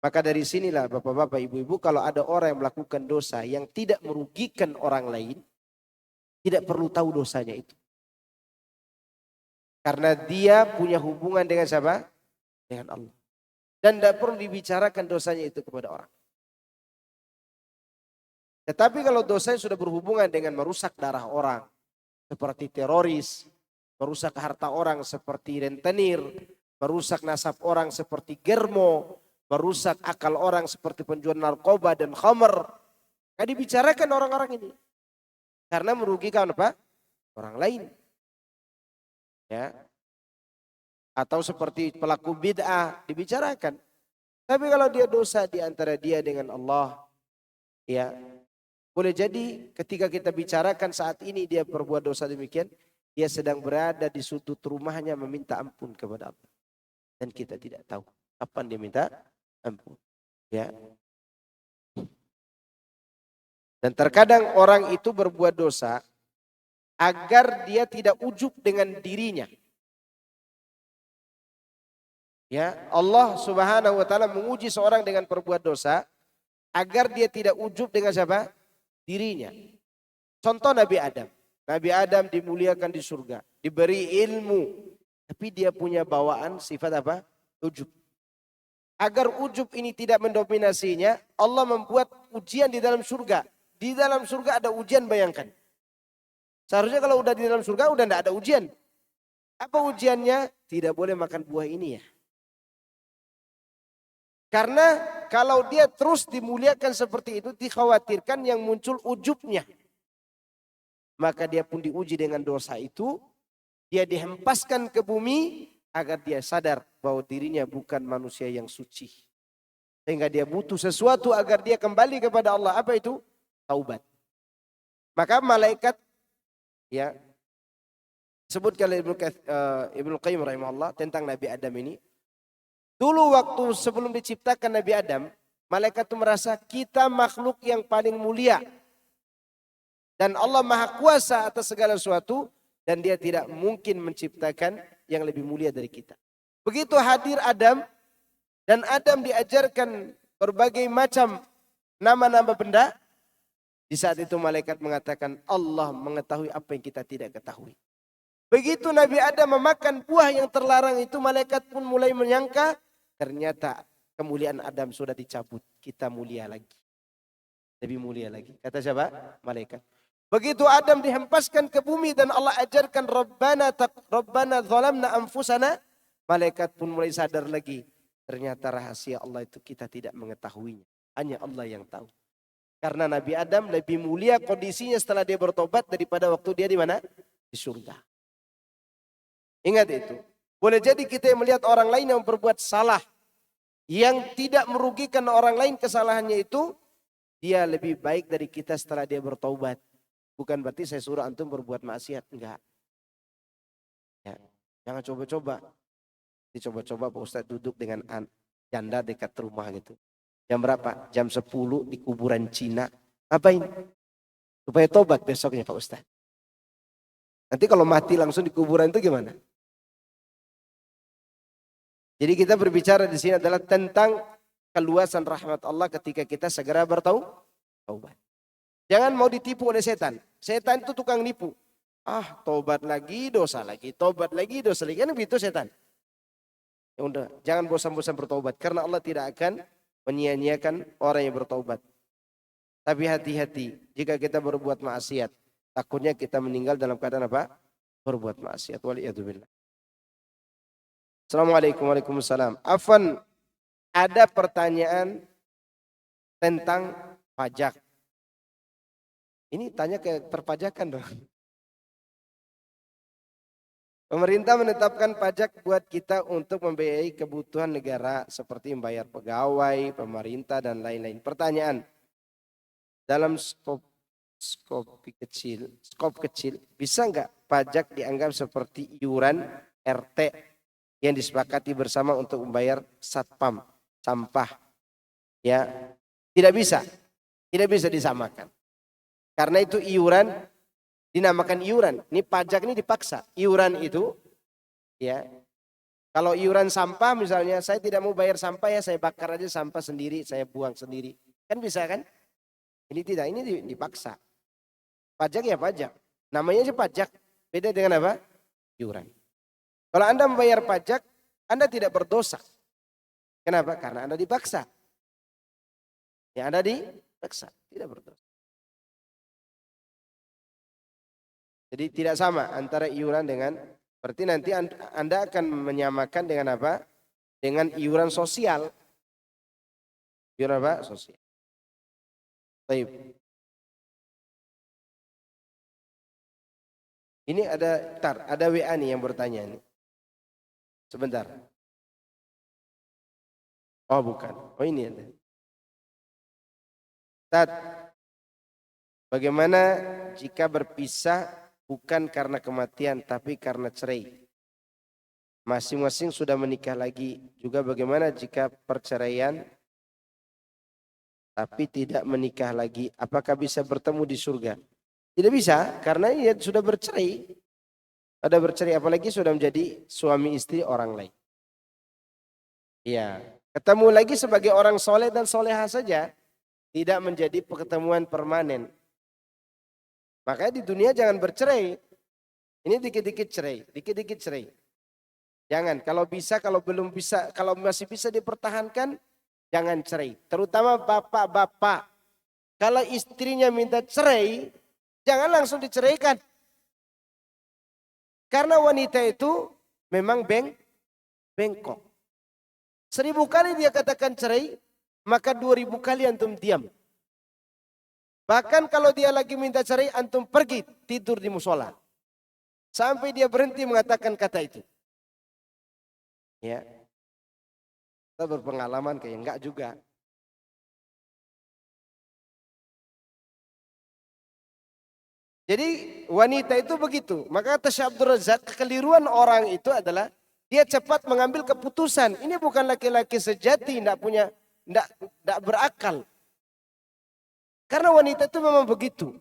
Maka dari sinilah bapak-bapak, ibu-ibu, kalau ada orang yang melakukan dosa yang tidak merugikan orang lain, tidak perlu tahu dosanya itu. Karena dia punya hubungan dengan siapa? Dengan Allah. Dan tidak perlu dibicarakan dosanya itu kepada orang. Tetapi kalau dosanya sudah berhubungan dengan merusak darah orang, seperti teroris, merusak harta orang seperti rentenir, merusak nasab orang seperti germo, merusak akal orang seperti penjual narkoba dan khamr, nggak dibicarakan orang-orang ini. Karena merugikan apa? Orang lain. Ya. Atau seperti pelaku bid'ah dibicarakan. Tapi kalau dia dosa di antara dia dengan Allah, ya boleh jadi ketika kita bicarakan saat ini dia berbuat dosa demikian, dia sedang berada di sudut rumahnya meminta ampun kepada Allah. Dan kita tidak tahu kapan dia minta ampun. Ya. Dan terkadang orang itu berbuat dosa agar dia tidak ujub dengan dirinya. Ya, Allah Subhanahu wa taala menguji seorang dengan berbuat dosa agar dia tidak ujub dengan siapa? Dirinya. Contoh Nabi Adam. Nabi Adam dimuliakan di surga, diberi ilmu, tapi dia punya bawaan sifat apa? Ujub. Agar ujub ini tidak mendominasinya, Allah membuat ujian di dalam surga. Di dalam surga ada ujian, bayangkan. Seharusnya kalau udah di dalam surga udah tidak ada ujian. Apa ujiannya? Tidak boleh makan buah ini ya. Karena kalau dia terus dimuliakan seperti itu, dikhawatirkan yang muncul ujubnya. Maka dia pun diuji dengan dosa itu. Dia dihempaskan ke bumi agar dia sadar bahwa dirinya bukan manusia yang suci. Sehingga dia butuh sesuatu agar dia kembali kepada Allah. Apa itu? Taubat. Maka malaikat, ya, sebutkan Ibnu Qayyim rahimahullah tentang Nabi Adam ini. Dulu waktu sebelum diciptakan Nabi Adam, malaikat itu merasa kita makhluk yang paling mulia. Dan Allah Maha Kuasa atas segala sesuatu. Dan dia tidak mungkin menciptakan yang lebih mulia dari kita. Begitu hadir Adam. Dan Adam diajarkan berbagai macam nama-nama benda. Di saat itu malaikat mengatakan Allah mengetahui apa yang kita tidak ketahui. Begitu Nabi Adam memakan buah yang terlarang itu, malaikat pun mulai menyangka. Ternyata kemuliaan Adam sudah dicabut. Kita mulia lagi. Lebih mulia lagi. Kata siapa? Malaikat. Begitu Adam dihempaskan ke bumi dan Allah ajarkan Rabbana zalamna anfusana. Malaikat pun mulai sadar lagi. Ternyata rahasia Allah itu kita tidak mengetahuinya. Hanya Allah yang tahu. Karena Nabi Adam lebih mulia kondisinya setelah dia bertobat daripada waktu dia di mana? Di surga. Ingat itu. Boleh jadi kita melihat orang lain yang berbuat salah. Yang tidak merugikan orang lain kesalahannya itu. Dia lebih baik dari kita setelah dia bertobat. Bukan berarti saya suruh antum berbuat maksiat. Enggak. Ya, jangan coba-coba. Dicoba-coba Pak Ustadz duduk dengan janda dekat rumah gitu. Jam berapa? Jam 10 di kuburan Cina. Ngapain? Supaya tobat besoknya Pak Ustadz. Nanti kalau mati langsung di kuburan itu gimana? Jadi kita berbicara di sini adalah tentang keluasan rahmat Allah ketika kita segera bertaubat. Jangan mau ditipu oleh setan. Setan itu tukang nipu. Tobat lagi, dosa lagi. Tobat lagi, dosa lagi. Kan begitu setan. Ya udah, jangan bosan-bosan bertaubat. Karena Allah tidak akan menyia-nyiakan orang yang bertaubat. Tapi hati-hati. Jika kita berbuat maksiat. Takutnya kita meninggal dalam keadaan apa? Berbuat maksiat. Waliyadzubillah. Assalamualaikum warahmatullahi wabarakatuh. Afwan, ada pertanyaan tentang pajak. Ini tanya ke perpajakan dong. Pemerintah menetapkan pajak buat kita untuk membiayai kebutuhan negara seperti membayar pegawai, pemerintah dan lain-lain. Pertanyaan, dalam skop kecil, bisa nggak pajak dianggap seperti iuran RT yang disepakati bersama untuk membayar satpam, sampah? Ya, tidak bisa disamakan. Karena itu iuran dinamakan iuran. Ini pajak ini dipaksa. Iuran itu, ya, kalau iuran sampah misalnya, saya tidak mau bayar sampah ya, saya bakar aja sampah sendiri, saya buang sendiri. Kan bisa kan? Ini tidak, ini dipaksa. Pajak ya pajak. Namanya aja pajak. Beda dengan apa? Iuran. Kalau Anda membayar pajak, Anda tidak berdosa. Kenapa? Karena Anda dipaksa. Yang Anda dipaksa, tidak berdosa. Jadi tidak sama antara iuran dengan, berarti nanti Anda akan menyamakan dengan apa? Dengan iuran sosial. Iuran apa? Sosial. Baik. Ini ada WA nih yang bertanya nih. Sebentar. Oh bukan. Oh ini ada. Ustaz, bagaimana jika berpisah bukan karena kematian tapi karena cerai? Masing-masing sudah menikah lagi. Juga bagaimana jika perceraian tapi tidak menikah lagi? Apakah bisa bertemu di surga? Tidak bisa, karena ia sudah bercerai. Ada bercerai, apalagi sudah menjadi suami istri orang lain. Iya, ketemu lagi sebagai orang soleh dan soleha saja. Tidak menjadi pertemuan permanen. Makanya di dunia jangan bercerai. Ini dikit-dikit cerai, dikit-dikit cerai. Jangan, kalau bisa, kalau belum bisa, kalau masih bisa dipertahankan, jangan cerai. Terutama bapak-bapak. Kalau istrinya minta cerai, jangan langsung diceraikan. Karena wanita itu memang bengkok. 1000 kali dia katakan cerai, maka 2000 kali antum diam. Bahkan kalau dia lagi minta cerai, antum pergi tidur di musola. Sampai dia berhenti mengatakan kata itu. Ya. Kita berpengalaman kayak enggak juga. Jadi wanita itu begitu. Maka kata Syekh Abdul Razak, kekeliruan orang itu adalah dia cepat mengambil keputusan. Ini bukan laki-laki sejati, tidak berakal. Karena wanita itu memang begitu.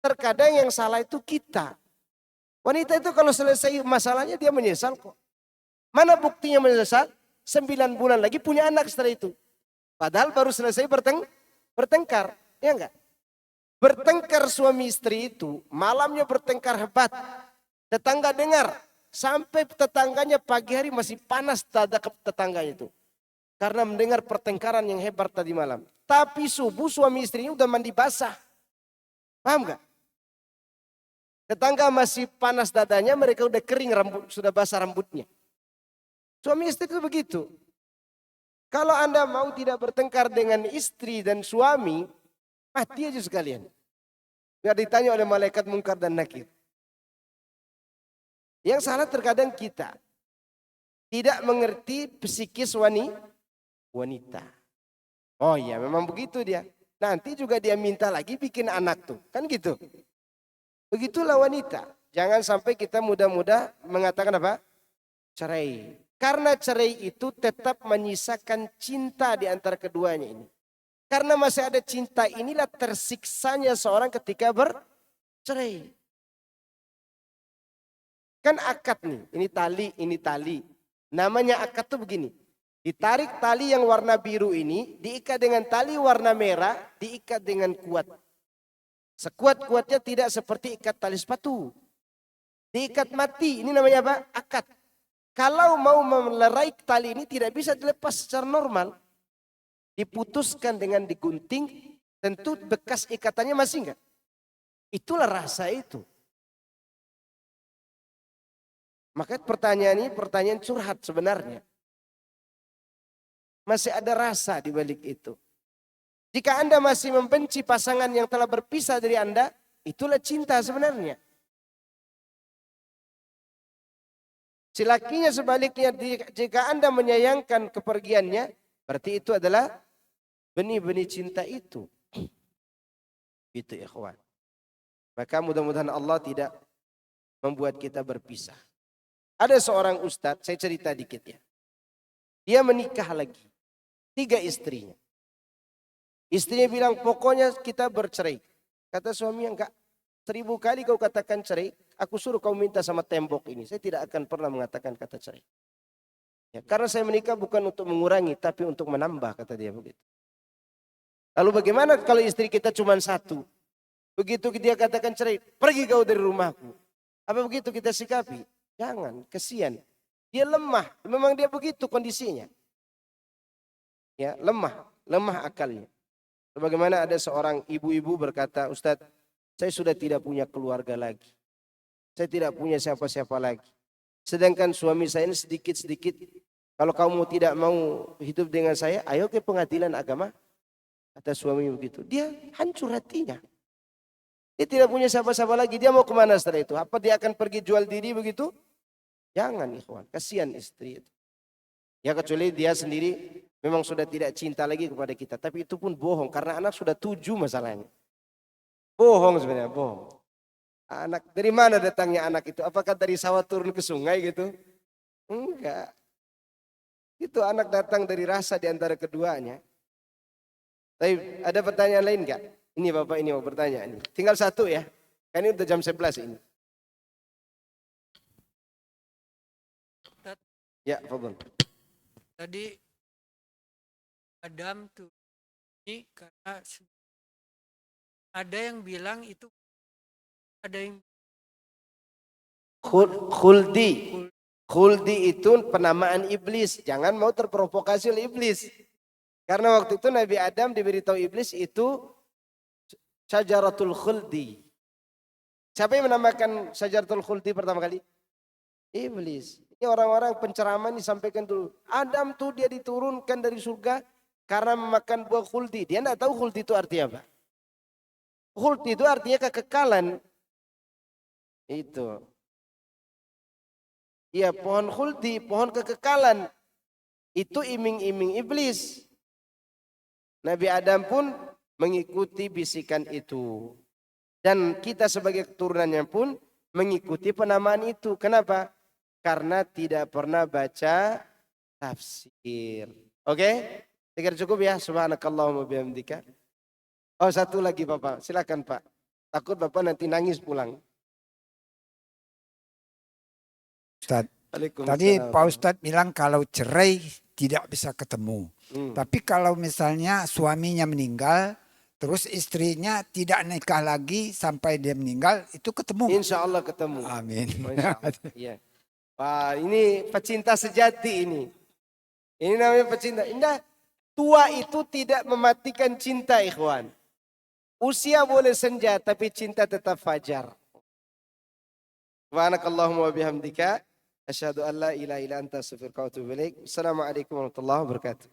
Terkadang yang salah itu kita. Wanita itu kalau selesai masalahnya dia menyesal kok. Mana buktinya menyesal? 9 bulan lagi punya anak setelah itu. Padahal baru selesai bertengkar. Ya enggak? Bertengkar suami istri itu, malamnya bertengkar hebat. Tetangga dengar, sampai tetangganya pagi hari masih panas dada ke tetangganya itu. Karena mendengar pertengkaran yang hebat tadi malam. Tapi subuh suami istrinya udah mandi basah. Paham gak? Tetangga masih panas dadanya, mereka udah kering rambut, sudah basah rambutnya. Suami istri itu begitu. Kalau Anda mau tidak bertengkar dengan istri dan suami, mati aja sekalian. Biar ditanya oleh malaikat mungkar dan nakir. Yang salah terkadang kita. Tidak mengerti psikis wanita. Oh iya memang begitu dia. Nanti juga dia minta lagi bikin anak tuh. Kan gitu. Begitulah wanita. Jangan sampai kita mudah-mudah mengatakan apa? Cerai. Karena cerai itu tetap menyisakan cinta di antara keduanya ini. Karena masih ada cinta inilah tersiksanya seorang ketika bercerai. Kan akad nih, ini tali. Namanya akad tuh begini. Ditarik tali yang warna biru ini, diikat dengan tali warna merah, diikat dengan kuat. Sekuat-kuatnya tidak seperti ikat tali sepatu. Diikat mati, ini namanya apa? Akad. Kalau mau melerai tali ini tidak bisa dilepas secara normal. Diputuskan dengan digunting, tentu bekas ikatannya masih enggak. Itulah rasa itu. Maka pertanyaan ini pertanyaan curhat sebenarnya. Masih ada rasa di balik itu. Jika Anda masih membenci pasangan yang telah berpisah dari Anda, itulah cinta sebenarnya. Silakinya sebaliknya, jika Anda menyayangkan kepergiannya, berarti itu adalah benih-benih cinta itu. Gitu ikhwan. Maka mudah-mudahan Allah tidak membuat kita berpisah. Ada seorang ustadz, saya cerita dikit ya. Dia menikah lagi. 3 istrinya. Istrinya bilang pokoknya kita bercerai. Kata suami enggak. 1000 kali kau katakan cerai, aku suruh kau minta sama tembok ini. Saya tidak akan pernah mengatakan kata cerai. Ya, karena saya menikah bukan untuk mengurangi, tapi untuk menambah, kata dia begitu. Lalu bagaimana kalau istri kita cuma 1? Begitu dia katakan cerai, pergi kau dari rumahku. Apa begitu kita sikapi? Jangan, kesian. Dia lemah, memang dia begitu kondisinya. Ya, lemah akalnya. Sebagaimana ada seorang ibu-ibu berkata, Ustadz, saya sudah tidak punya keluarga lagi. Saya tidak punya siapa-siapa lagi. Sedangkan suami saya ini sedikit-sedikit, kalau kamu tidak mau hidup dengan saya, ayo ke pengadilan agama. Kata suami begitu. Dia hancur hatinya. Dia tidak punya siapa-siapa lagi. Dia mau kemana setelah itu? Apa dia akan pergi jual diri begitu? Jangan ikhwan. Kasihan istri itu. Ya kecuali dia sendiri memang sudah tidak cinta lagi kepada kita. Tapi itu pun bohong. Karena anak sudah 7 masalahnya. Bohong sebenarnya, bohong. Anak, dari mana datangnya anak itu? Apakah dari sawah turun ke sungai gitu? Enggak. Itu anak datang dari rasa di antara keduanya. Tapi ada pertanyaan lain enggak? Ini Bapak ini mau bertanya ini. Tinggal satu ya. Kan ini udah jam 11 ini. Ya, Fadhil. Tadi Adam tuh ini karena ada yang bilang itu, ada yang Khuldi. Khuldi itu penamaan iblis. Jangan mau terprovokasi oleh iblis. Karena waktu itu Nabi Adam diberitahu iblis itu Syajaratul Khuldi. Siapa yang menamakan Syajaratul Khuldi pertama kali? Iblis. Ini orang-orang penceramah disampaikan dulu. Adam tuh dia diturunkan dari surga karena memakan buah khuldi. Dia tidak tahu khuldi itu artinya apa. Khuldi itu artinya kekekalan. Itu. Iya, pohon khuldi, pohon kekekalan. Itu iming-iming iblis. Nabi Adam pun mengikuti bisikan itu. Dan kita sebagai keturunannya pun mengikuti penamaan itu. Kenapa? Karena tidak pernah baca tafsir. Oke? Pikir cukup ya. Subhanakallahumma bihamdika. Oh, satu lagi Bapak. Silakan Pak. Takut Bapak nanti nangis pulang. Ustaz, tadi Pak Ustadz bilang kalau cerai tidak bisa ketemu. Tapi kalau misalnya suaminya meninggal, terus istrinya tidak nikah lagi sampai dia meninggal, itu ketemu. Insya Allah ketemu. Amin. Iya. Wah, ini pecinta sejati ini. Ini namanya pecinta. Indah, tua itu tidak mematikan cinta, ikhwan. Usia boleh senja, tapi cinta tetap fajar. Subhanakallahumma wa bihamdika. Asyhadu an la ilaha illa anta astaghfiruka wa atubu ilaik. Assalamualaikum warahmatullahi wabarakatuh.